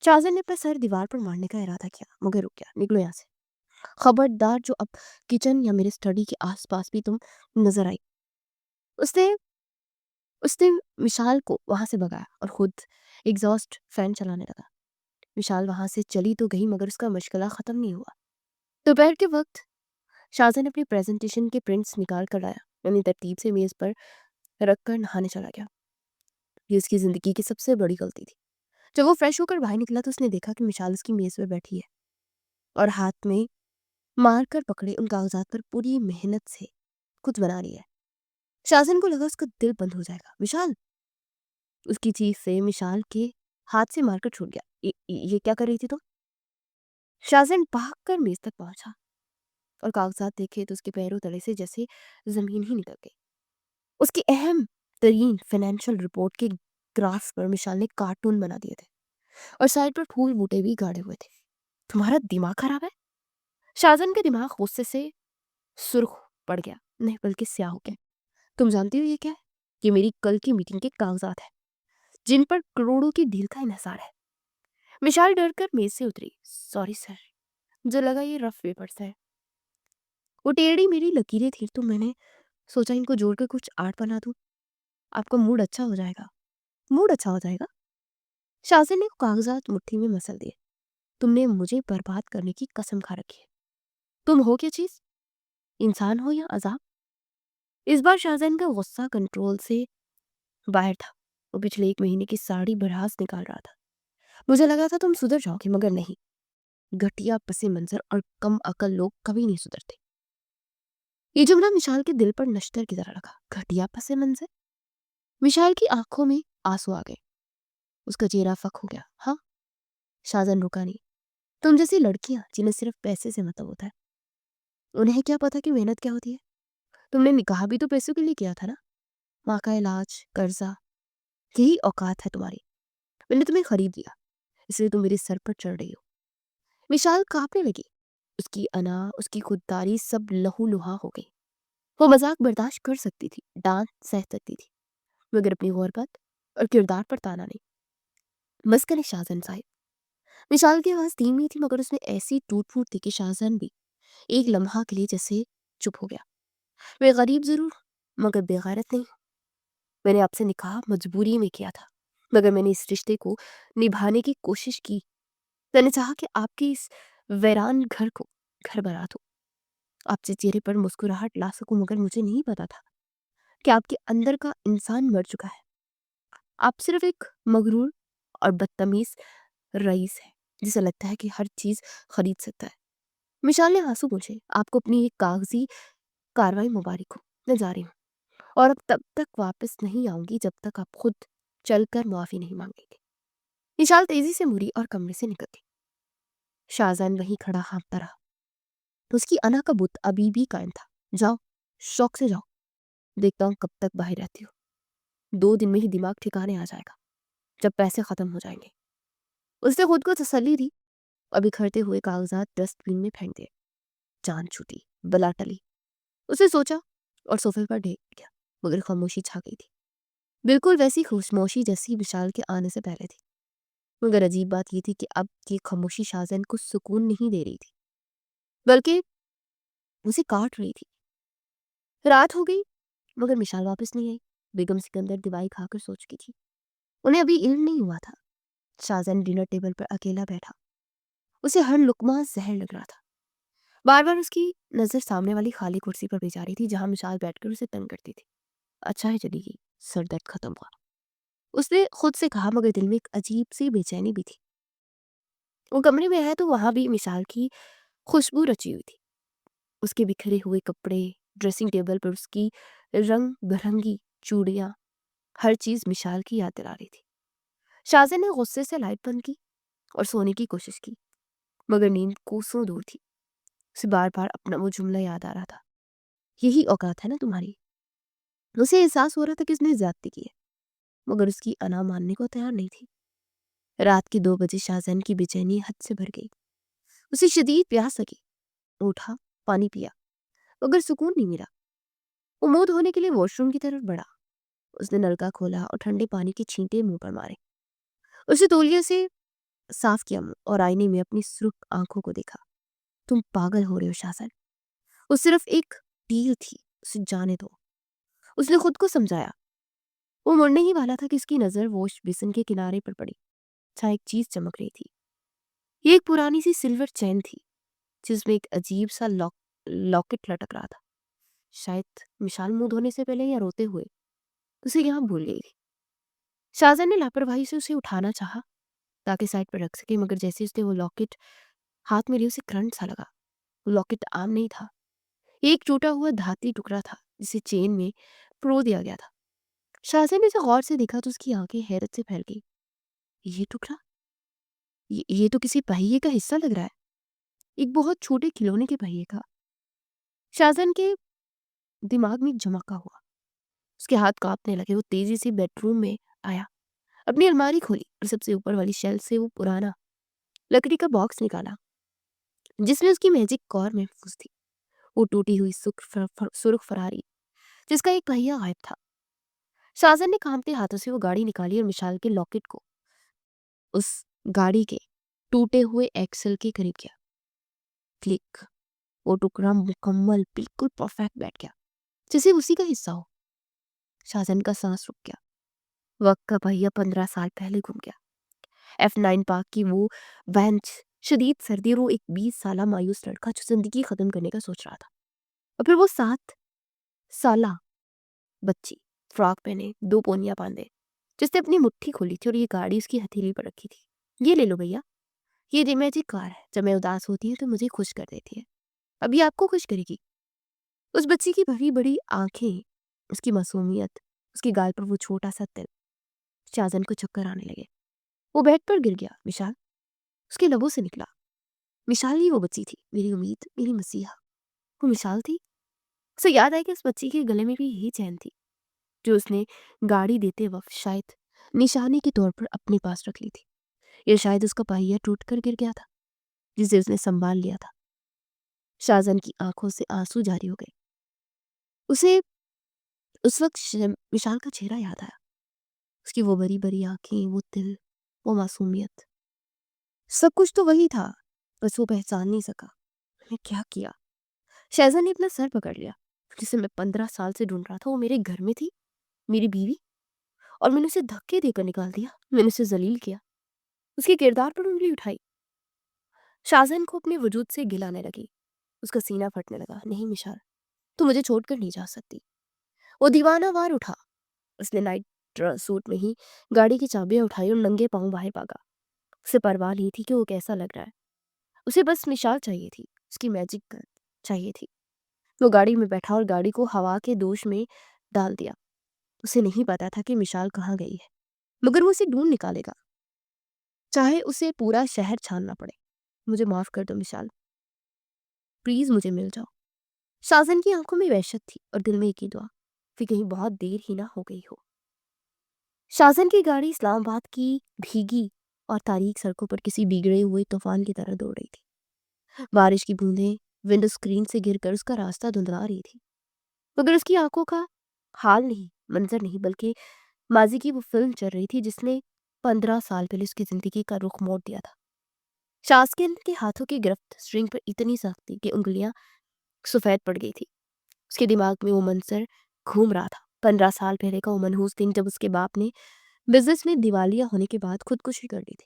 शाहज़ाद ने अपना सर दीवार पर मारने का इरादा किया, मगर रुक गया। निकलो यहाँ से। खबरदार जो अब किचन या मेरे स्टडी के आसपास भी तुम नजर आई। उसने उसने विशाल को वहां से भगाया और खुद एग्जॉस्ट फैन चलाने लगा। विशाल वहां से चली तो गई, मगर उसका मशगला खत्म नहीं हुआ। दोपहर के वक्त शाहजहां ने अपनी प्रेजेंटेशन के प्रिंट्स निकाल कर लाया, यानी तरतीब से मेज पर रख कर नहाने चला गया। ये उसकी जिंदगी की सबसे बड़ी गलती थी। जब वो फ्रेश होकर बाहर निकला तो उसने देखा कि मिशाल उसकी मेज पर बैठी है और हाथ में मार कर पकड़े उन कागजात पर पूरी मेहनत से कुछ बना रही है। शाहजहां को लगा उसका दिल बंद हो जाएगा। विशाल, उसकी चीख से मिशाल के हाथ से मारकर छूट गया। ये क्या कर रही थी तुम? शाहजहां भाग कर मेज तक पहुंचा और कागजात देखे तो उसके पैरों तले से जैसे जमीन ही निकल गई। उसकी अहम तरीन फाइनेंशियल रिपोर्ट के ग्राफ पर मिशाल ने कार्टून बना दिए थे और साइड पर फूल बूटे भी गाड़े हुए थे। तुम्हारा दिमाग खराब है? शाहजहां का दिमाग गुस्से से सुर्ख पड़ गया, नहीं बल्कि स्याह हो गया। तुम जानती हो ये क्या है? ये मेरी कल की मीटिंग के कागजात है, जिन पर करोड़ों की डील का इन्हिसार है। विशाल डर कर मेज से उतरी। सॉरी सर, मुझे लगा ये रफ पेपर्स है। वो टेढ़ी मेरी लकीरें थी तो मैंने सोचा इनको जोड़कर कुछ आर्ट बना दूं। आपका मूड अच्छा हो जाएगा। मूड अच्छा हो जाएगा? शाहजहां ने कागजात मुट्ठी में मसल दिए। तुमने मुझे बर्बाद करने की कसम खा रखी है। तुम हो क्या चीज? इंसान हो या अजाब? इस बार शाहजहां का गुस्सा कंट्रोल से बाहर था। वो पिछले 1 महीने की सारी भड़ास निकाल रहा था। मुझे लगा था तुम सुधर जाओगे, मगर नहीं। घटिया पसे मंजर और कम अकल लोग कभी नहीं सुधरते। ये जुमला विशाल के दिल पर नश्तर की तरह लगा। घटिया पसे मंजर? विशाल की आंखों में आंसू आ गए। उसका चेहरा फक हो गया। हाँ? शाहजहां रुका नहीं। तुम जैसी लड़कियां जिन्हें सिर्फ पैसे से मतलब होता है, उन्हें क्या पता कि मेहनत क्या होती है। तुमने निकाह भी तो पैसों के लिए किया था ना? माँ का इलाज, कर्जा, यही औकात है तुम्हारी। मैंने तुम्हें खरीद लिया, इसलिए तुम मेरे सर पर चढ़ रही हो। विशाल कांपने लगी। उसकी अना, उसकी खुददारी सब लहूलुहा हो गई। वो मजाक बर्दाश्त कर सकती थी, डांट सह सकती थी, मगर अपनी गुर्बत और किरदार पर ताना नहीं। मस्कन शाहजहां साहिब। विशाल की आवाज धीमी थी, मगर उसमें ऐसी टूट फूट थी कि शाहजहां भी एक लम्हा के लिए जैसे चुप हो गया। मैं गरीब जरूर, मगर बेगैरत नहीं। मैंने आपसे निकाह मजबूरी में किया था, मगर मैंने इस रिश्ते को निभाने की कोशिश की। मैंने चाहा कि आपके इस वीरान घर को घर बना दूं, आपसे चेहरे पर मुस्कुराहट ला सकूं, मगर मुझे नहीं पता था कि आपके अंदर का इंसान मर चुका है। आप सिर्फ एक मगरूर और बदतमीज रईस है जिसे लगता है कि हर चीज खरीद सकता है। मिशाल ने आंसू पूछे। आपको अपनी एक कागजी कार्रवाई मुबारक हो। मैं जा रही हूँ और अब तब तक वापस नहीं आऊंगी जब तक आप खुद चलकर माफी नहीं मांगेंगे। निशाल तेजी से मुड़ी और कमरे से निकल गई। शाहजहां वहीं खड़ा हाँफता रहा। उसकी अना का बुत अभी भी कायम था। जाओ, शौक से जाओ, देखता हूँ कब तक बाहर रहती हो। 2 दिन में ही दिमाग ठिकाने आ जाएगा, जब पैसे खत्म हो जाएंगे। उसने खुद को तसल्ली दी और बिखरते हुए कागजात डस्टबिन में फेंक दिए। जान छूटी, बला टली। उसे सोचा और सोफे पर लेट गया, मगर खामोशी छा गई थी। बिल्कुल वैसी खामोशी जैसी विशाल के आने से पहले थी। मगर अजीब बात यह थी कि अब ये खामोशी शाहजहां को सुकून नहीं दे रही थी, बल्कि उसे काट रही थी। रात हो गई, मगर मिशाल वापस नहीं आई। बेगम सिकंदर दवाई खाकर सो चुकी थी। उन्हें अभी इल्म नहीं हुआ था। शाहजहां डिनर टेबल पर अकेला बैठा। उसे हर लुकमा जहर लग रहा था। बार बार उसकी नजर सामने वाली खाली कुर्सी पर भी जा रही थी, जहां मिशाल बैठकर उसे तंग करती थी। अच्छा है चली गई, सर दर्द खत्म हुआ, उसने खुद से कहा, मगर दिल में एक अजीब सी बेचैनी भी थी। वो कमरे में आया तो वहां भी मिशाल की खुशबू रची हुई थी। उसके बिखरे हुए कपड़े, ड्रेसिंग टेबल पर उसकी रंग बिरंगी चूड़ियां, हर चीज मिशाल की याद दिला रही थी। शाहजहां ने गुस्से से लाइट बंद की और सोने की कोशिश की, मगर नींद कोसों दूर थी। उसे बार बार अपना वो जुमला याद आ रहा था। यही औकात है ना तुम्हारी? उसे एहसास हो रहा था कि उसने ज्यादती की है, मगर उसकी अना मानने को तैयार नहीं थी। रात के 2 बजे शाहजहां की बेचैनी हद से भर गई। उसे शदीद प्यास लगी। उठा, पानी पिया, मगर सुकून नहीं मिला। वो मुंह धोने के लिए वॉशरूम की तरफ बढ़ा। उसने नलका खोला और ठंडे पानी के छींटे मुंह पर मारे। उसे तौलिया से साफ किया मुंह और आईने में अपनी सुर्ख आंखों को देखा। तुम पागल हो रहे हो शासन। वो सिर्फ एक डील थी, उसे जाने दो। उसने खुद को समझाया। वो मुड़ने ही वाला था कि उसकी नजर वॉश बेसिन के किनारे पर पड़ी। जहाँ एक चीज चमक रही थी। ये एक पुरानी सी सिल्वर चेन थी जिसमें एक अजीब सा लॉकेट लटक रहा था। शायद मिशाल मुंह धोने से पहले या रोते हुए उसे यहाँ भूल गई थी। शाहजहां ने लापरवाही से उसे उठाना चाहा ताकि साइड पर रख सके, मगर जैसे उसने वो लॉकेट हाथ में लिया उसे करंट सा लगा। वो लॉकेट आम नहीं था। ये एक टूटा हुआ धाती टुकड़ा था जिसे चेन में पिरो दिया गया था। शाहजहां ने उसे गौर से देखा तो उसकी आंखें हैरत से फैल गई। ये टुकड़ा, ये तो किसी पहिए का हिस्सा लग रहा है, एक बहुत छोटे खिलौने के पहिए का। शाहजहां के दिमाग में एक झमाका हुआ। उसके हाथ कांपने लगे। वो तेजी से बेडरूम में आया, अपनी अलमारी खोली और सबसे ऊपर वाली शेल्फ से वो पुराना लकड़ी का बॉक्स निकाला जिसमें उसकी मैजिक कॉर महफूज थी। वो टूटी हुई सुर्ख फरारी जिसका एक पहिया गायब था। शाहजहां ने कांपते हाथों से वो गाड़ी निकाली और मिशाल के लॉकेट को उस गाड़ी के टूटे हुए एक्सल के करीब किया। क्लिक। वो टुकड़ा मुकम्मल बिल्कुल परफेक्ट बैठ गया, जैसे उसी का हिस्सा हो। शाहजहां का सांस रुक गया। वक्त का पहिया 15 साल पहले घूम गया। F9 पार्क की वो बेंच, शदीद सर्दी और वो एक 20 साल मायूस लड़का जो जिंदगी खत्म करने का सोच रहा था। और फिर वो 7 साल बच्ची, फ्रॉक पहने, 2 पोनियां बांधे, जिसने अपनी मुट्ठी खोली थी और ये गाड़ी उसकी हथेली पर रखी थी। ये ले लो भैया, ये दी मैजिक कार है। जब मैं उदास होती है तो मुझे खुश कर देती है, अभी आपको खुश करेगी। उस बच्ची की भरी बड़ी आंखें, उसकी मासूमियत, उसके गाल पर वो छोटा सा तिल। शाहजहां को चक्कर आने लगे। वो बेड पर गिर गया। विशाल, उसके लबों से निकला। विशाल ही वो बच्ची थी, मेरी उम्मीद, मेरी मसीहा। वो मिसाल थी। उसे याद आया कि उस बच्ची के गले में भी यही चैन थी जो उसने गाड़ी देते वक्त शायद निशानी के तौर पर अपने पास रख ली थी। या शायद उसका पहिया टूट कर गिर गया था जिसे उसने संभाल लिया था। शाहजहां की आंखों से आंसू जारी हो गए। उसे उस वक्त विशाल का चेहरा याद आया। उसकी वो बड़ी बड़ी आंखें, वो तिल, वो मासूमियत, सब कुछ तो वही था, बस वो पहचान नहीं सका। मैंने क्या किया? शहजाद ने अपना सर पकड़ लिया। जिसे मैं 15 साल से ढूंढ रहा था वो मेरे घर में थी, मेरी बीवी, और मैंने उसे धक्के देकर निकाल दिया। मैंने उसे जलील किया, उसके किरदार पर उंगली उठाई। शाहजहान को अपने वजूद से गिलाने लगी। उसका सीना फटने लगा। नहीं मिशाल, तू मुझे छोड़कर नहीं जा सकती। वो दीवाना वार उठा। उसने नाइट सूट में ही गाड़ी की चाबियां उठाई और नंगे पांव बाहर भागा। उसे परवाह नहीं थी कि वो कैसा लग रहा है। उसे बस मिशाल चाहिए थी, उसकी मैजिक गन चाहिए थी। वो गाड़ी में बैठा और गाड़ी को हवा के दोष में डाल दिया। उसे नहीं पता था कि मिशाल कहाँ गई है, मगर वो उसे ढूंढ निकालेगा, चाहे उसे पूरा शहर छानना पड़े। मुझे माफ कर दो मिशाल, प्लीज मुझे मिल जाओ। शाहजहां की आंखों में वहशत थी और दिल में एक ही दुआ, फिर कहीं बहुत देर ही ना हो गई हो। शाहजहां की गाड़ी इस्लामाबाद की भीगी और तारीक सड़कों पर किसी बिगड़े हुए तूफान की तरह दौड़ रही थी। बारिश की बूंदें विंडो स्क्रीन से गिरकर उसका रास्ता धुंधला रही थी, मगर उसकी आंखों का हाल नहीं, मंजर नहीं, बल्कि माजी की वो फिल्म चल रही थी जिसने 15 साल पहले उसकी जिंदगी का रुख मोड़ दिया था। शास्किन के हाथों की गिरफ्त स्ट्रिंग पर इतनी सख्त थी कि उंगलियां सफेद पड़ गई थी। उसके दिमाग में वो मंजर घूम रहा था। 15 साल पहले का वो मनहूस दिन जब उसके बाप ने बिजनेस में दिवालिया होने के बाद खुदकुशी कर ली थी।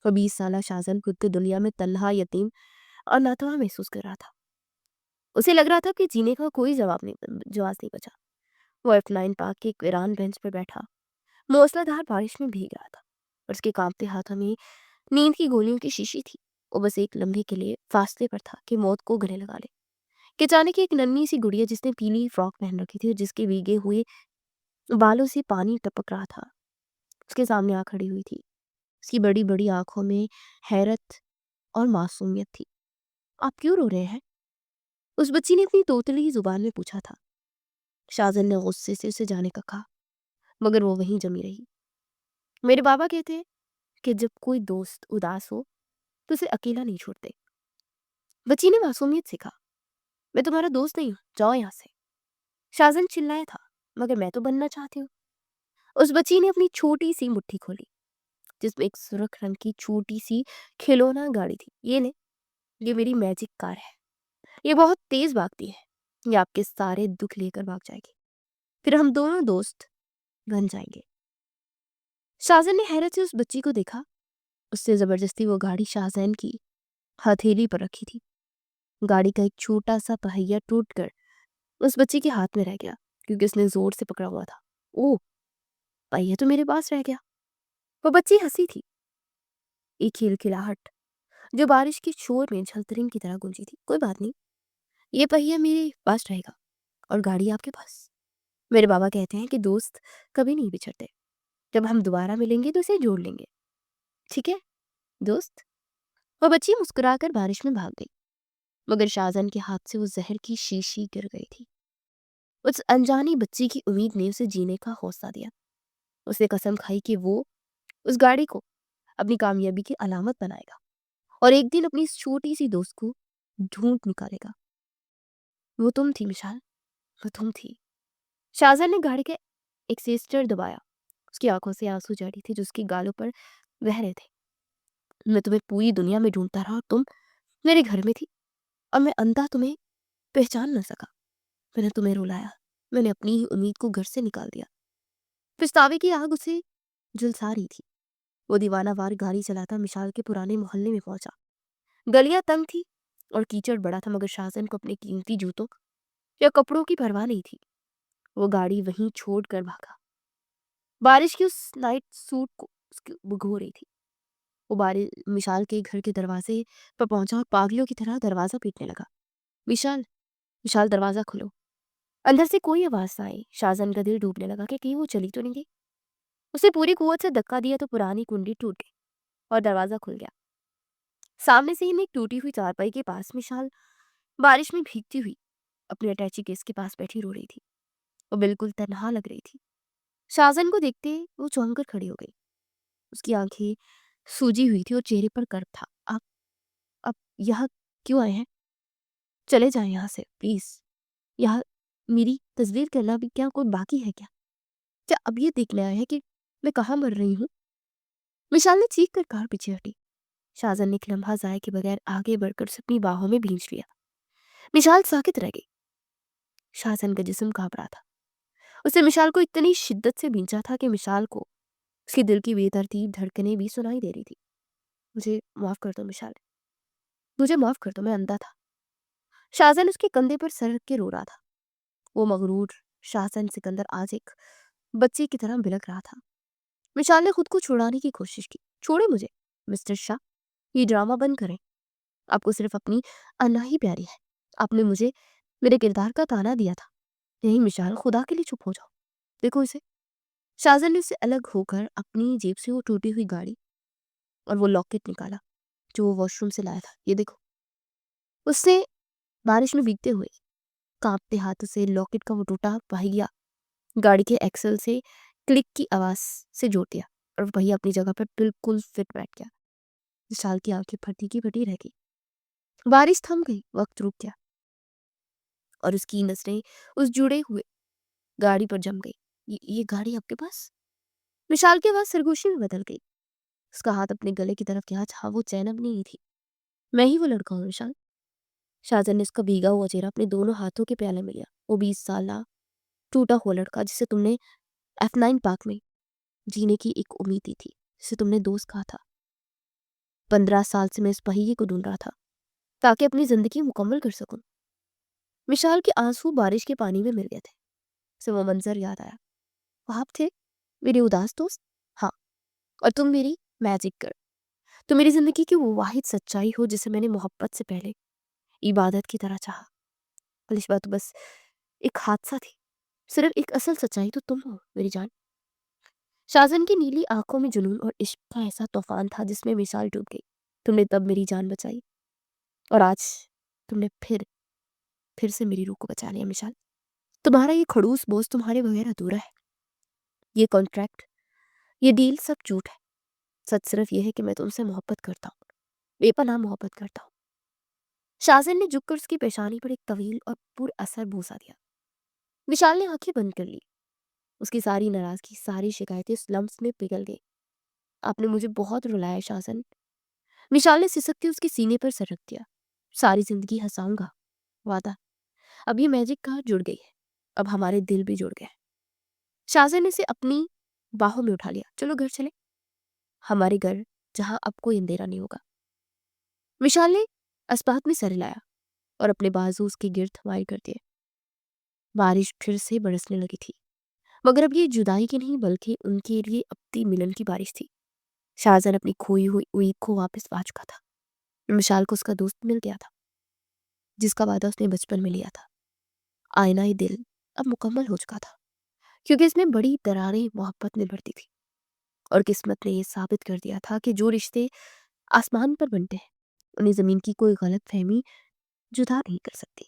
और 20 साल शाहजहां खुद की दुनिया में तन्हा, यतीम और नातवा महसूस कर रहा था। उसे लग रहा था कि जीने का कोई जवाब नहीं बचा। वो F9 पार्क के एक वीरान बेंच पर बैठा मूसलाधार बारिश में भीग रहा था और उसके कांपते हाथों में नींद की गोलियों की शीशी थी। वो बस एक लम्हे के लिए फासले पर था कि मौत को गले लगा ले। कि अचानक एक नन्ही सी गुड़िया जिसने पीली फ्रॉक पहन रखी थी और जिसके भीगे हुए बालों से पानी टपक रहा था, उसके सामने आ खड़ी हुई थी। उसकी बड़ी बड़ी आंखों में हैरत और मासूमियत थी। आप क्यों रो रहे हैं? उस बच्ची ने अपनी तोतली जुबान में पूछा था। शाहजहां ने गुस्से से उसे जाने का कहा, मगर वो वहीं जमी रही। मेरे बाबा कहते हैं कि जब कोई दोस्त उदास हो तो उसे अकेला नहीं छोड़ते। बच्ची ने मासूमियत से कहा, मैं तुम्हारा दोस्त नहीं हूँ, जाओ यहाँ से। शाहजहान चिल्लाया था, मगर मैं तो बनना चाहती हूँ। उस बच्ची ने अपनी छोटी सी मुट्ठी खोली, जिसमें एक सुर्ख रंग की छोटी सी खिलौना गाड़ी थी। ये ले, ये मेरी मैजिक कार है। ये बहुत तेज भागती है। ये आपके सारे दुख लेकर भाग जाएगी। फिर हम दोनों दोस्त बन जाएंगे। शाहजहान ने हैरत से उस बच्ची को देखा। उससे जबरदस्ती वो गाड़ी शाहजहान की हथेली पर रखी थी। गाड़ी का एक छोटा सा पहिया टूटकर उस बच्ची के हाथ में रह गया, क्योंकि उसने जोर से पकड़ा हुआ था। ओह, पहिया तो मेरे पास रह गया। वो बच्ची हंसी थी, एक खिलखिलाहट जो बारिश के शोर में झलतरिंग की तरह गूंजी थी। कोई बात नहीं, ये पहिया मेरे पास रहेगा और गाड़ी आपके पास। मेरे बाबा कहते हैं कि दोस्त कभी नहीं बिछड़ते। जब हम दोबारा मिलेंगे तो इसे जोड़ लेंगे, ठीक है दोस्त। वह बच्ची मुस्कुराकर बारिश में भाग गई, मगर शाहजहान के हाथ से वो जहर की शीशी गिर गई थी। उस अनजानी बच्ची की उम्मीद ने उसे जीने का हौसला दिया। उसने कसम खाई कि वो उस गाड़ी को अपनी कामयाबी की अलामत बनाएगा और एक दिन अपनी इस छोटी सी दोस्त को ढूंढ निकालेगा। वो तुम थी मिशाल, वो तुम थी। शाहजहान ने गाड़ी के एक्सेलेरेटर दबाया। उसकी आंखों से आंसू जारी थे जो उसके गालों पर बह रहे थे। मैं तुम्हें पूरी दुनिया में ढूंढता रहा और तुम मेरे घर में थी, और मैं अंधा तुम्हें पहचान न सका। मैंने तुम्हें रुलाया, मैंने अपनी ही उम्मीद को घर से निकाल दिया। पछतावे की आग उसे झुलसा रही थी। वो दीवानावार गाड़ी चलाता मिशाल के पुराने मोहल्ले में पहुंचा। गलियां तंग थी और कीचड़ बड़ा था, मगर शाहजहान को अपने कीमती जूतों या कपड़ों की परवाह नहीं थी। वो गाड़ी वहीं छोड़ कर भागा। बारिश की उस नाइट सूट को उसकी भिगो रही थी। वो बारिश मिशाल के घर के दरवाजे पर पहुंचा और पागलों की तरह दरवाजा पीटने लगा। विशाल, विशाल, दरवाजा खोलो। अंदर से कोई आवाज ना आई। शाहजहान का दिल डूबने लगा कि कहीं वो चली तो नहीं गई। उसे पूरी कुवत से धक्का दिया तो पुरानी कुंडी टूट गई और दरवाजा खुल गया। सामने से ही एक टूटी हुई चारपाई के पास मिशाल बारिश में भीगती हुई अपने अटैची केस के पास बैठी रो रही थी। वो बिल्कुल तन्हा लग रही थी। शाहजहान को देखते वो चौंक कर खड़ी हो गई। उसकी आंखें सूजी हुई थी और चेहरे पर कर्व था। आप यहाँ क्यों आए हैं? चले जाएं यहाँ से प्लीज। यहाँ मेरी तस्वीर करना भी क्या कोई बाकी है क्या? क्या अब ये देखने आए हैं कि मैं कहाँ मर रही हूँ? विशाल ने चीख कर कार पीछे हटी। शाहजहान ने एक लम्हा जाए के बगैर आगे बढ़कर उसे अपनी बाहों में भींच लिया। विशाल साकित रह गई। शाहजहान का जिस्म कांप रहा था। उसे मिशाल को इतनी शिद्दत से भींचा था कि मिशाल को उसके दिल की बेतरतीब धड़कनें भी सुनाई दे रही थी। मुझे माफ कर दो मिशाल, मुझे माफ कर दो, मैं अंधा था। शाहजहान उसके कंधे पर सर रख के रो रहा था। वो मगरूर शाहजहान सिकंदर आज एक बच्चे की तरह बिलख रहा था। मिशाल ने खुद को छुड़ाने की कोशिश की। छोड़े मुझे मिस्टर शाह, ये ड्रामा बंद करें। आपको सिर्फ अपनी अन्ना ही प्यारी है। आपने मुझे मेरे किरदार का ताना दिया था। नहीं मिशाल, खुदा के लिए चुप हो जाओ। देखो इसे। शाहजहान ने उससे अलग होकर अपनी जेब से वो टूटी हुई गाड़ी और वो लॉकेट निकाला जो वो वॉशरूम से लाया था। ये देखो। उसने बारिश में भीगते हुए कांपते हाथों से लॉकेट का वो टूटा पहिया गाड़ी के एक्सल से क्लिक की आवाज से जोड़ दिया और वो पहिया अपनी जगह पर बिल्कुल फिट बैठ गया। विशाल की आंखें फटी की फटी रह गई। बारिश थम गई, वक्त रुक गया और उसकी नजरें उस जुड़े हुए गाड़ी पर जम गई। ये गाड़ी आपके पास? विशाल की आवाज सरगोशी में बदल गई। उसका हाथ अपने गले की तरफ गया जहां वो चैन अब नहीं थी। मैं ही वो लड़का हूँ विशाल। शाहजहान ने उसका भीगा हुआ चेहरा अपने दोनों हाथों के प्याले में लिया। वो 20 साल टूटा हुआ लड़का जिसे तुमने F9 पार्क में जीने की एक उम्मीद दी थी, जिसे तुमने दोस्त कहा था। 15 साल से मैं इस पहिए को ढूंढ रहा था ताकि अपनी जिंदगी मुकम्मल कर सकूं। विशाल के आंसू बारिश के पानी में मिल गए थे। उसे वो मंजर याद आया। वो आप थे, मेरे उदास दोस्त। हाँ, और तुम मेरी मैजिक गर्ल। तुम मेरी जिंदगी की वो वाहिद सच्चाई हो जिसे मैंने मोहब्बत से पहले इबादत की तरह चाहा। अलिशबा तो बस एक हादसा थी। सिर्फ एक असल सच्चाई तो तुम हो मेरी जान। शाहजहान की नीली आंखों में जुनून और इश्क का ऐसा तूफान था जिसमें मिसाल डूब गई। तुमने तब मेरी जान बचाई और आज तुमने फिर से मेरी रूह को बचा लिया मिसाल। तुम्हारा ये खड़ूस बोझ तुम्हारे बगैर अधूरा है। ये कॉन्ट्रैक्ट, ये डील सब झूठ है। सच सिर्फ ये है कि मैं तुमसे मोहब्बत करता हूँ, बेपनाह मोहब्बत करता हूँ। शाहजन ने झुककर उसकी पेशानी पर एक तवील और पुरअसर बूसा दिया। विशाल ने आंखें बंद कर ली। उसकी सारी नाराजगी, सारी शिकायतें उस लम्स में पिघल गई। आपने मुझे बहुत रुलाया शाहजन। विशाल ने सिसक के उसके सीने पर सर रख दिया। सारी जिंदगी हंसाऊंगा, वादा। अब ये मैजिक कहाँ जुड़ गई है, अब हमारे दिल भी जुड़ गए। शाहजन ने इसे अपनी बाहों में उठा लिया। चलो घर चले, हमारे घर, जहां अब कोई अंधेरा नहीं होगा। विशाल ने अस्पात में सर हिलाया और अपने बाजू उसके गिर्द हवाई कर दिए। बारिश फिर से बरसने लगी थी, मगर अब ये जुदाई की नहीं बल्कि उनके लिए अपनी मिलन की बारिश थी। शाहजहां अपनी खोई हुई उम्मीद को वापस पा चुका था। विशाल को उसका दोस्त मिल गया था, जिसका वादा उसने बचपन में लिया था। आईना ही दिल अब मुकम्मल हो चुका था, क्योंकि इसमें बड़ी दरारें मोहब्बत में बढ़ती थी। और किस्मत ने यह साबित कर दिया था कि जो रिश्ते आसमान पर बनते हैं, उन्हें जमीन की कोई गलत फहमी जुदा नहीं कर सकती।